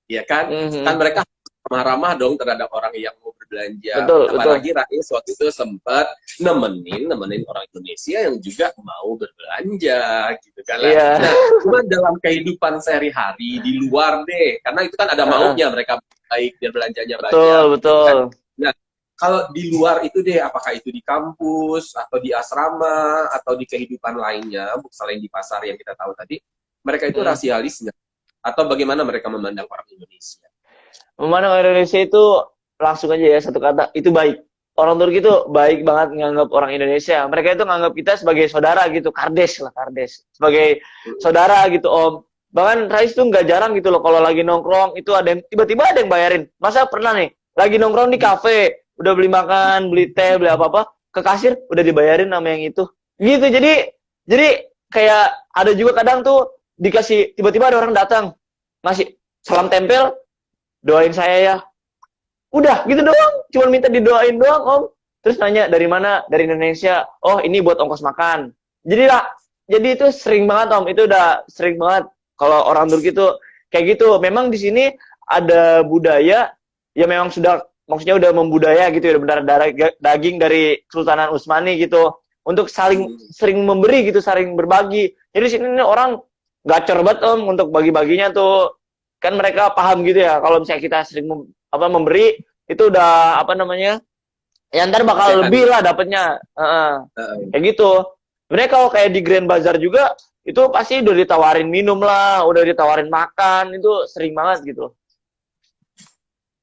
ya kan? Kan mereka ramah-ramah dong terhadap orang yang mau berbelanja. Betul, Apalagi Rais waktu itu sempat nemenin orang Indonesia yang juga mau berbelanja gitu kan. Iya. Nah, cuma dalam kehidupan sehari-hari di luar deh, karena itu kan ada maunya mereka baik dan belanjanya banyak. Betul, betul. Kan? Nah, kalau di luar itu deh, apakah itu di kampus atau di asrama atau di kehidupan lainnya, selain di pasar yang kita tahu tadi, mereka itu rasialis nggak? Atau bagaimana mereka memandang orang Indonesia? Memandang orang Indonesia itu langsung aja ya satu kata, itu baik. Orang Turki itu baik banget nganggap orang Indonesia. Mereka itu nganggap kita sebagai saudara gitu, kardes lah, kardes. Sebagai saudara gitu om. Bahkan Rais tuh nggak jarang gitu loh, kalau lagi nongkrong itu ada yang tiba-tiba ada yang bayarin. Masa pernah nih, lagi nongkrong di kafe, udah beli makan, beli teh, beli apa-apa, ke kasir udah dibayarin sama yang itu. Gitu, jadi kayak ada juga kadang tuh dikasih, tiba-tiba ada orang datang, ngasih salam tempel, doain saya ya. Udah gitu doang, cuma minta didoain doang om. Terus nanya dari mana? Dari Indonesia. Oh ini buat ongkos makan. Jadi itu sering banget om, itu udah sering banget kalau orang Turki itu kayak gitu. Memang di sini ada budaya ya, memang sudah, maksudnya udah membudaya gitu ya, benar daging dari Kesultanan Utsmani gitu, untuk saling sering memberi gitu, saling berbagi. Jadi di sini orang gacor banget om untuk bagi-baginya tuh. Kan mereka paham gitu ya, kalau misalnya kita sering memberi, itu udah apa namanya, ya ntar bakal lebih lah dapetnya. Kayak gitu. Sebenarnya kalau kayak di Grand Bazar juga itu pasti udah ditawarin minum lah, udah ditawarin makan, itu sering banget gitu.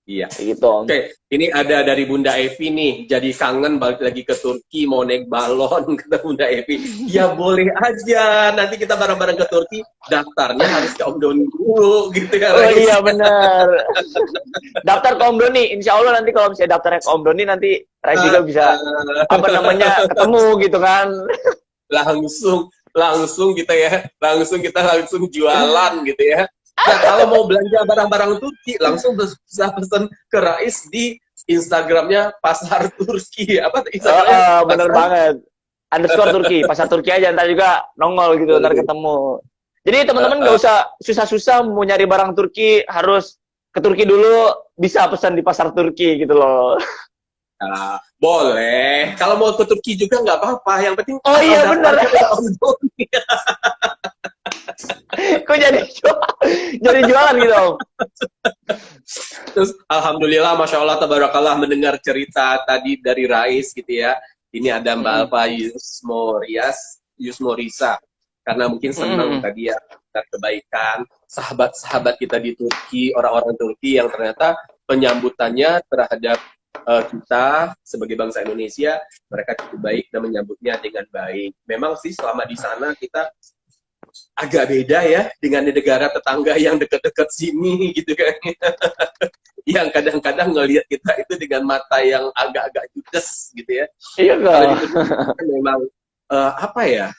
Iya. Gitu, Om. Oke, ini ada dari Bunda Evi nih. Jadi kangen balik lagi ke Turki, mau naik balon, kata Bunda Evi. Ya boleh aja. Nanti kita bareng-bareng ke Turki. Daftarnya harus ke Om Doni dulu, gitu ya, Oh Rais. iya bener. Daftar ke Om Doni, insya Allah nanti kalau misalnya daftarnya ke Om Doni nanti Rais juga bisa apa namanya ketemu gitu kan. Langsung kita ya, langsung jualan gitu ya. Nah, kalau mau belanja barang-barang Turki, langsung bisa pesen ke Rais di Instagramnya Pasar Turki. Apa tuh Instagramnya? Bener Pasar banget. Underscore Turki, pasar Turki aja ntar juga nongol gitu, ntar ketemu. Jadi teman-teman nggak usah susah-susah mau nyari barang Turki, harus ke Turki dulu, bisa pesan di pasar Turki gitu loh. Nah, boleh. Kalau mau ke Turki juga nggak apa-apa. Yang penting Oh asal iya bener. daftarnya ke Om Doni. Kok jadi jualan gitu Om? Terus Alhamdulillah, Masya Allah, Tabarakallah mendengar cerita tadi dari Rais gitu ya. Ini ada Mbak Alfa Yusmorisa. Karena mungkin senang tadi ya kebaikan sahabat-sahabat kita di Turki, orang-orang Turki yang ternyata penyambutannya terhadap kita sebagai bangsa Indonesia, mereka cukup baik dan menyambutnya dengan baik. Memang sih selama di sana kita agak beda ya dengan di negara tetangga yang dekat-dekat sini gitu kan. Yang kadang-kadang ngelihat kita itu dengan mata yang agak-agak judes gitu ya. Iya Kalau di kak. Turki kan memang apa ya,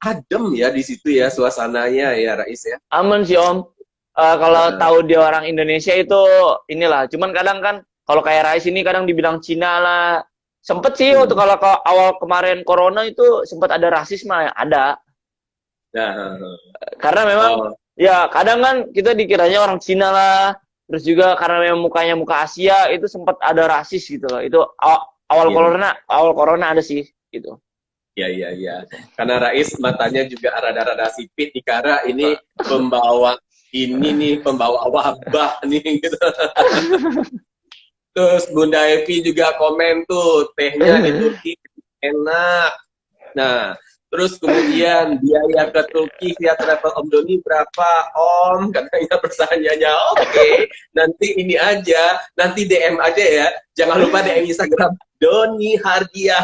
adem ya di situ ya suasananya ya Rais ya. Aman sih Om. Kalau tahu dia orang Indonesia itu inilah. Cuman kadang kan kalau kayak Rais ini kadang dibilang Cina lah. Sempet sih waktu kalau awal kemarin corona itu sempat ada rasisme, ada. Nah, Karena memang ya kadang kan kita dikiranya orang Cina lah. Terus juga karena memang mukanya muka Asia itu sempat ada rasis gitu loh. Itu awal corona ada sih gitu. ya. Karena Rais matanya juga rada-rada sipit dikara ini pembawa wabah nih gitu. Terus Bunda Evi juga komen tuh tehnya di Turki enak. Nah, terus kemudian biaya ke Turki via travel Om Doni berapa Om? Katanya pertanyaannya. Oke, nanti ini aja, nanti DM aja ya. Jangan lupa DM Instagram Doni Hardia.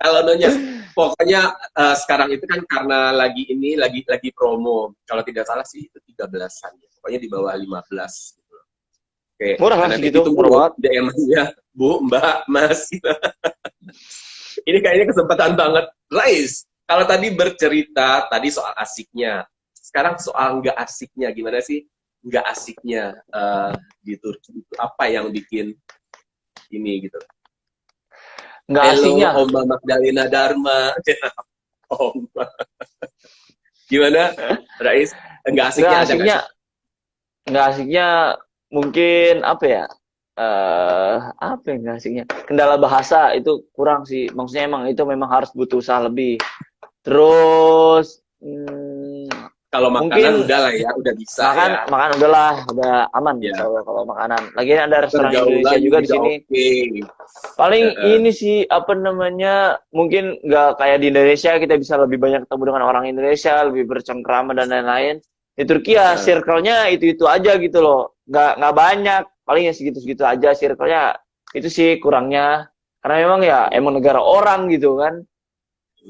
Kalau Nonya, pokoknya sekarang itu kan karena lagi promo. Kalau tidak salah sih itu 13-an ya. Pokoknya di bawah 15. Oke, Murah lah nanti segitu, ditunggu murah banget. DM-nya, Bu, Mbak, Mas. Ini kayaknya kesempatan banget. Rais, kalau tadi bercerita tadi soal asiknya. Sekarang soal nggak asiknya. Gimana sih nggak asiknya di Turki itu? Apa yang bikin ini gitu? Nggak asiknya. Halo, Om Magdalena Dharma. Om. Gimana, Rais? Nggak asiknya ada nggak sih? Nggak asiknya mungkin apa ya? Apa yang nggak asiknya? Kendala bahasa itu kurang sih. Maksudnya emang itu memang harus butuh usaha lebih. Terus kalau makanan udah lah ya, udah bisa ya. Makan udahlah, udah aman ya. kalau makanan. Lagian ada restoran Indonesia juga di sini. Okay. Paling ini sih apa namanya, mungkin nggak kayak di Indonesia kita bisa lebih banyak ketemu dengan orang Indonesia, lebih bercengkrama dan lain-lain. Di Turki ya circle-nya itu aja gitu loh, nggak banyak, paling ya segitu-segitu aja circle-nya. Itu sih kurangnya, karena memang ya emang negara orang gitu kan.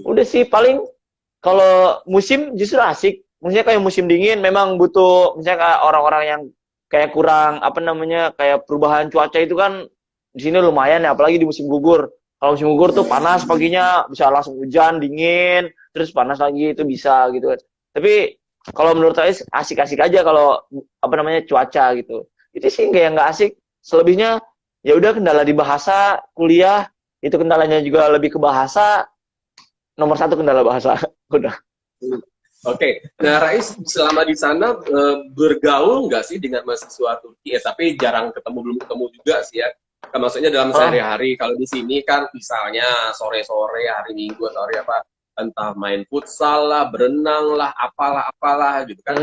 Udah sih paling kalau musim justru asik. Maksudnya kayak musim dingin memang butuh, misalnya kayak orang-orang yang kayak kurang apa namanya, kayak perubahan cuaca itu kan di sini lumayan ya, apalagi di musim gugur. Kalau musim gugur tuh panas paginya, bisa langsung hujan, dingin, terus panas lagi itu bisa gitu. Tapi kalau menurut saya asik-asik aja kalau apa namanya cuaca gitu. Itu sih nggak asik. Selebihnya ya udah kendala di bahasa, kuliah itu kendalanya juga lebih ke bahasa. Nomor 1 kendala bahasa. Udah. Oke, nah Rais selama di sana bergaul nggak sih dengan mahasiswa Turki? Tapi jarang belum ketemu juga sih ya. Kan maksudnya dalam sehari-hari, kalau di sini kan misalnya sore-sore, hari Minggu atau hari apa, entah main futsal lah, berenang lah, apalah gitu kan,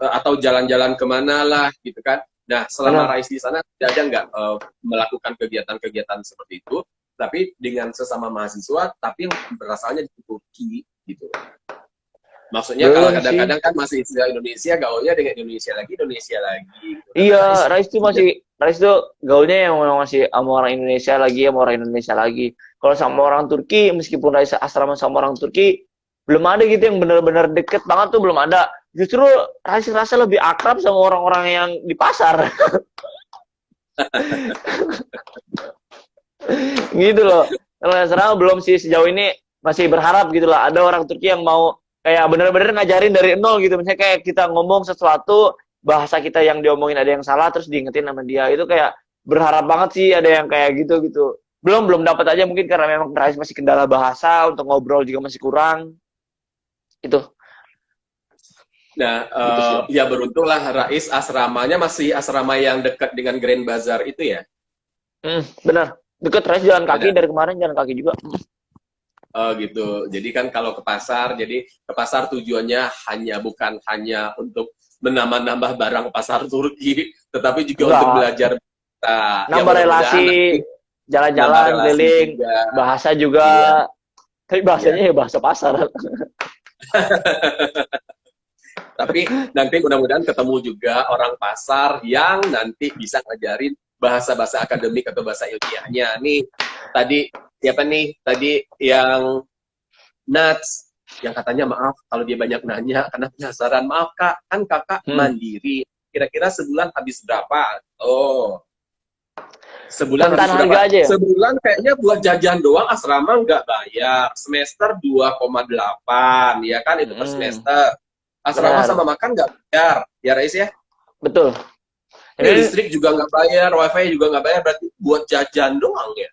atau jalan-jalan kemana lah gitu kan. Nah selama Rais di sana ada nggak melakukan kegiatan-kegiatan seperti itu? tapi dengan sesama mahasiswa, tapi yang berasalnya di Turki gitu. Maksudnya kalau Belum sih. kadang-kadang kan masih istilah Indonesia, gaulnya dengan Indonesia lagi gitu. Kata Rais, Iya, Rais tuh gaulnya yang masih sama orang Indonesia lagi, sama orang Indonesia lagi. Kalau sama orang Turki, meskipun Rais asrama sama orang Turki, belum ada gitu yang benar-benar deket banget tuh belum ada. Justru Rais rasa lebih akrab sama orang-orang yang di pasar. Gitu loh. Kalau asrama belum sih sejauh ini masih berharap gitu lah. Ada orang Turki yang mau kayak benar-benar ngajarin dari nol gitu. Misalnya kayak kita ngomong sesuatu, bahasa kita yang diomongin ada yang salah terus diingetin sama dia. Itu kayak berharap banget sih ada yang kayak gitu gitu. Belum dapat aja mungkin karena memang Rais masih kendala bahasa, untuk ngobrol juga masih kurang. Itu Nah, gitu sih. ya beruntunglah Rais asramanya masih asrama yang dekat dengan Grand Bazar itu ya. Benar. Deket Rais jalan kaki Beda. dari kemarin jalan kaki juga. Gitu. Jadi kan kalau ke pasar, jadi ke pasar tujuannya bukan hanya untuk menambah-nambah barang pasar Turki, tetapi juga untuk Enggak. belajar. Nah, ya Nambah mudah-mudahan relasi, nanti nambah jalan-jalan relasi keliling, juga. bahasa juga. Iya, Tapi iya. bahasanya ya bahasa pasar. Tapi nanti mudah-mudahan ketemu juga orang pasar yang nanti bisa ngajarin bahasa-bahasa akademik atau bahasa ilmiahnya. Nih, tadi siapa nih? Tadi yang Nats, yang katanya maaf kalau dia banyak nanya karena penasaran. Maaf kak, kan kakak Hmm. mandiri. Kira-kira sebulan habis berapa? Oh, sebulan Rentan habis harga berapa? aja ya? Sebulan kayaknya buat jajan doang asrama nggak bayar. Semester 2,8, ya kan itu per Hmm. semester. Asrama Benar. sama makan nggak bayar, ya Rais ya? Betul. Ini Ini listrik juga nggak bayar, wifi juga nggak bayar, berarti buat jajan doang ya?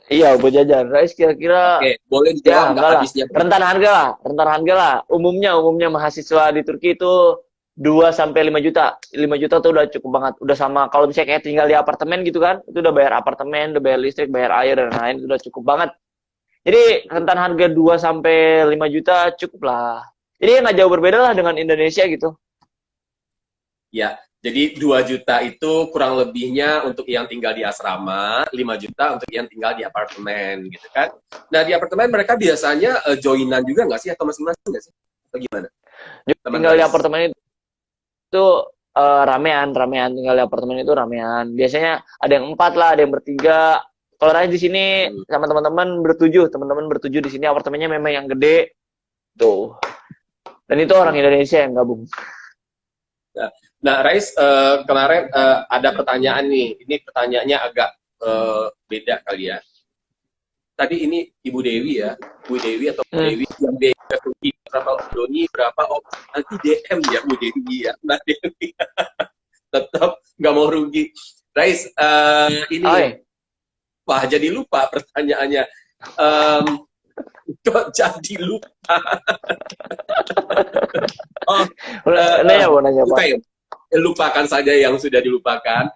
iya buat jajan. Rais kira-kira Oke, boleh dijawab ya nggak enggak lah. habisnya? Rentan harga lah, rentan harga lah. Umumnya mahasiswa di Turki itu 2 sampai 5 juta. 5 juta tuh udah cukup banget. Udah sama kalau misalnya kayak tinggal di apartemen gitu kan, itu udah bayar apartemen, udah bayar listrik, bayar air dan lain-lain itu udah cukup banget. Jadi rentan harga 2 sampai 5 juta cukup lah. Jadi nggak jauh berbeda lah dengan Indonesia gitu. Ya, jadi 2 juta itu kurang lebihnya untuk yang tinggal di asrama, 5 juta untuk yang tinggal di apartemen, gitu kan. Nah, di apartemen mereka biasanya joinan juga nggak sih, atau masing-masing nggak sih? Atau gimana, teman Tinggal di Rais? apartemen itu ramean tinggal di apartemen itu ramean. Biasanya ada yang 4 lah, ada yang bertiga. Kalau Rais di sini Hmm. sama teman-teman bertujuh di sini apartemennya memang yang gede tuh. Dan itu orang Indonesia yang gabung. Nah, Rais, kemarin ada pertanyaan nih. Ini pertanyaannya agak beda kali ya. Tadi ini Ibu Dewi ya, Bu Dewi atau Bu Hmm. Dewi yang biaya rugi berapa Doni berapa, oh nanti DM ya Bu Dewi ya, Mbak Dewi tetap nggak mau rugi. Rais, ini Oi, wah jadi lupa pertanyaannya. Em, kok jadi lupa? Oh, nanya oke, Pak. lupakan saja yang sudah dilupakan.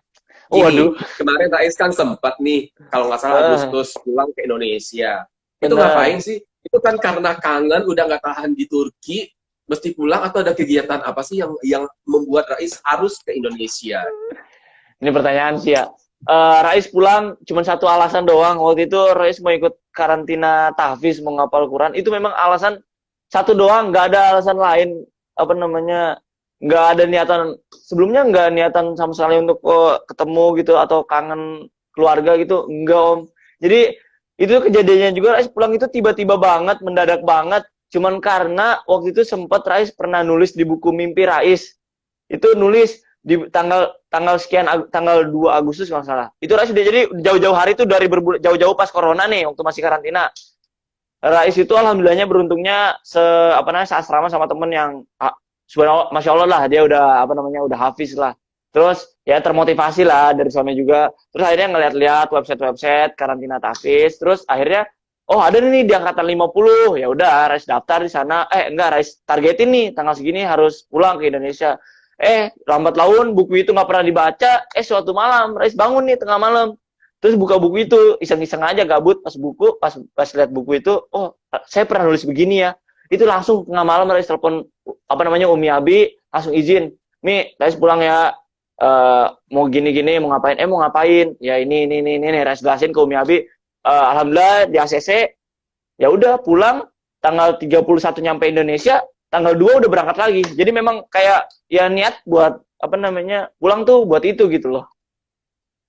Gini, Waduh, kemarin Rais kan sempat nih, kalau nggak salah eh, Agustus pulang ke Indonesia. Itu ngapain benar. sih? Itu kan karena kangen, udah nggak tahan di Turki, mesti pulang atau ada kegiatan apa sih yang membuat Rais harus ke Indonesia? Ini pertanyaan sih ya. Rais pulang cuma satu alasan doang. Waktu itu Rais mau ikut karantina tahfiz, mau ngapal Quran. Itu memang alasan satu doang, nggak ada alasan lain. Apa namanya? Nggak ada niatan sebelumnya, nggak niatan sama sekali untuk ketemu gitu atau kangen keluarga gitu. Enggak Om. Jadi itu kejadiannya juga Rais pulang itu tiba-tiba banget, mendadak banget. Cuman karena waktu itu sempat Rais pernah nulis di buku mimpi Rais. Itu nulis di tanggal tanggal sekian tanggal 2 Agustus kalau salah. Itu Rais udah jadi jauh-jauh hari itu dari jauh-jauh pas corona nih waktu masih karantina. Rais itu alhamdulillahnya beruntungnya apa namanya asrama sama temen yang subhanallah masya Allah lah dia udah apa namanya udah hafiz lah. Terus ya termotivasi lah dari sana juga. Terus akhirnya ngeliat-liat website karantina tahfiz. Terus akhirnya oh ada nih di angkatan 50. Ya udah Rais daftar di sana. Enggak Rais targetin nih tanggal segini harus pulang ke Indonesia. Lambat laun buku itu nggak pernah dibaca. Suatu malam Rais bangun nih tengah malam. Terus buka buku itu iseng-iseng aja gabut pas lihat buku itu, oh saya pernah nulis begini ya. Itu langsung tengah malam Rais telepon apa namanya Umi Abi langsung izin. Mi, Rais pulang ya. Mau gini-gini mau ngapain? Mau ngapain? Ya ini Rais jelasin ke Umi Abi. alhamdulillah di ACC, ya udah pulang tanggal 31 nyampe Indonesia, tanggal 2 udah berangkat lagi. Jadi memang kayak ya niat buat apa namanya pulang tuh buat itu gitu loh.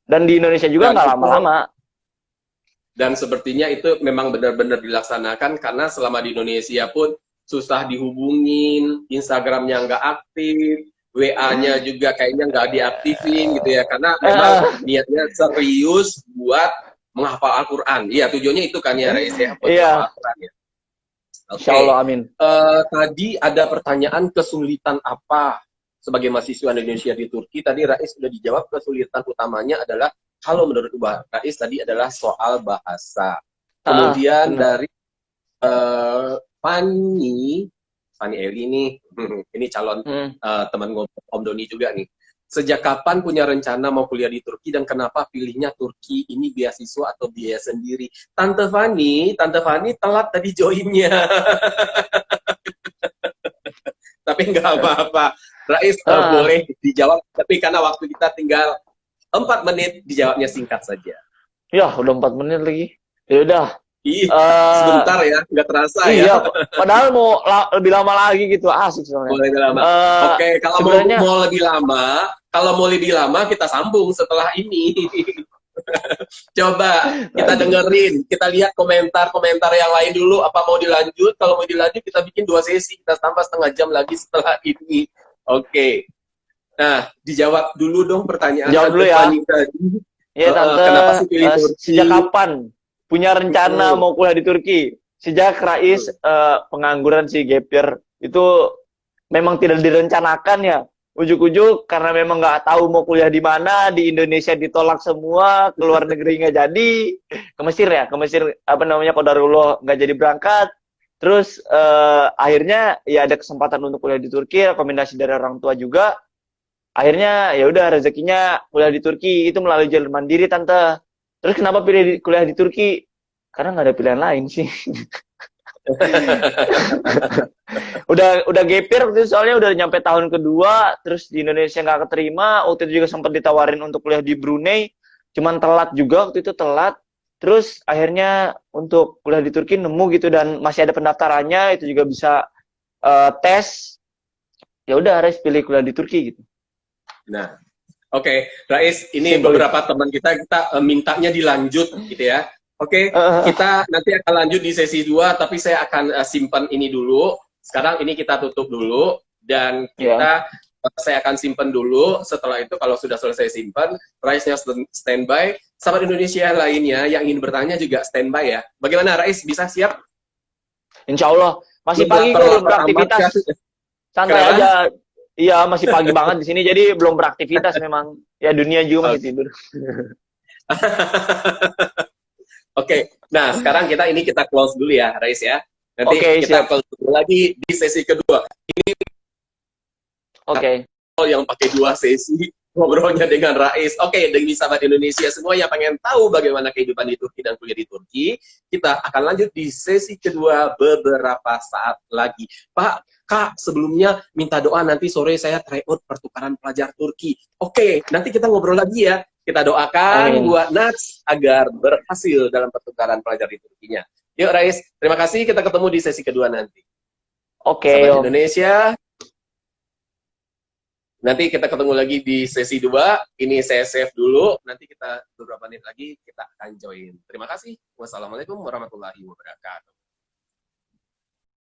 Dan di Indonesia juga Dan nggak itu lama-lama. dan sepertinya itu memang benar-benar dilaksanakan karena selama di Indonesia pun susah dihubungin, Instagramnya nggak aktif, WA-nya juga kayaknya nggak diaktifin gitu ya, karena memang niatnya serius buat menghafal Al-Quran. Iya, tujuannya itu kan ya, Rais ya, buat Iya, menghafal Al-Quran ya. insya Oke. Allah, amin. Tadi ada pertanyaan kesulitan apa sebagai mahasiswa Indonesia di Turki. Tadi Rais sudah dijawab, kesulitan utamanya adalah kalau menurut Rais tadi adalah soal bahasa. Kemudian Benar. dari Fanny Eli nih, ini calon teman ngobrol Om Doni juga nih. Sejak kapan punya rencana mau kuliah di Turki dan kenapa pilihnya Turki? Ini beasiswa atau biaya sendiri? Tante Fanny telat tadi joinnya. Tapi nggak apa-apa. Rais boleh dijawab, tapi karena waktu kita tinggal 4 menit, dijawabnya singkat saja. Ya, udah 4 menit lagi. Ya udah. Ih, sebentar ya, nggak terasa iya, ya. padahal mau lebih lama lagi gitu, asik sebenarnya. Boleh lebih lama. Oke, kalau sebenarnya mau lebih lama kita sambung setelah ini. Coba kita dengerin, kita lihat komentar-komentar yang lain dulu. Apa mau dilanjut? Kalau mau dilanjut kita bikin 2 sesi, kita tambah setengah jam lagi setelah ini. Oke. Nah, dijawab dulu dong pertanyaan jawab dulu ya. Tadi. Iya, Tante. Kenapa sih pilih Turki? Sejak kapan punya rencana mau kuliah di Turki? Sejak Rais pengangguran si gap year itu memang tidak direncanakan ya. Ujuk-ujuk karena memang nggak tahu mau kuliah di mana, di Indonesia ditolak semua, ke luar negeri nggak jadi, ke Mesir ya, ke Mesir apa namanya qadarullah nggak jadi berangkat. Terus akhirnya ya ada kesempatan untuk kuliah di Turki, rekomendasi dari orang tua juga. Akhirnya ya udah rezekinya kuliah di Turki itu melalui jalur mandiri, Tante. Terus kenapa pilih kuliah di Turki? Karena nggak ada pilihan lain sih. udah gap year waktu itu, soalnya udah nyampe tahun kedua, terus di Indonesia nggak keterima. Waktu itu juga sempat ditawarin untuk kuliah di Brunei, cuman telat juga waktu itu telat. Terus akhirnya untuk kuliah di Turki nemu gitu dan masih ada pendaftarannya, itu juga bisa tes. Ya udah Rais pilih kuliah di Turki gitu. Nah, oke, Rais, ini beberapa teman kita mintanya dilanjut gitu ya. Oke, kita nanti akan lanjut di sesi 2, tapi saya akan simpan ini dulu. Sekarang ini kita tutup dulu dan saya akan simpan dulu. Setelah itu kalau sudah selesai simpan, Raisnya standby. Sahabat Indonesia lainnya yang ingin bertanya juga standby ya. Bagaimana Rais, bisa siap? Insya Allah. Masih pagi kok, belum beraktivitas. Santai aja. Iya, masih pagi banget di sini, jadi belum beraktivitas memang. Ya dunia juga masih tidur. Oke, nah sekarang kita close dulu ya, Rais ya. Nanti kita close dulu lagi di sesi kedua. Ini yang pakai 2 sesi ngobrolnya dengan Rais. Oke, demi sahabat Indonesia semua yang pengen tahu bagaimana kehidupan di Turki dan kuliah di Turki, kita akan lanjut di sesi kedua beberapa saat lagi. Pak, Kak, sebelumnya minta doa nanti sore saya tryout pertukaran pelajar Turki. Oke, nanti kita ngobrol lagi ya. Kita doakan buat Nats agar berhasil dalam pertukaran pelajar di Turkinya. Yuk, Rais. Terima kasih. Kita ketemu di sesi kedua nanti. Oke. Sahabat Indonesia. Nanti kita ketemu lagi di sesi 2. Ini saya save dulu. Nanti kita beberapa menit lagi kita akan join. Terima kasih. Wassalamualaikum warahmatullahi wabarakatuh.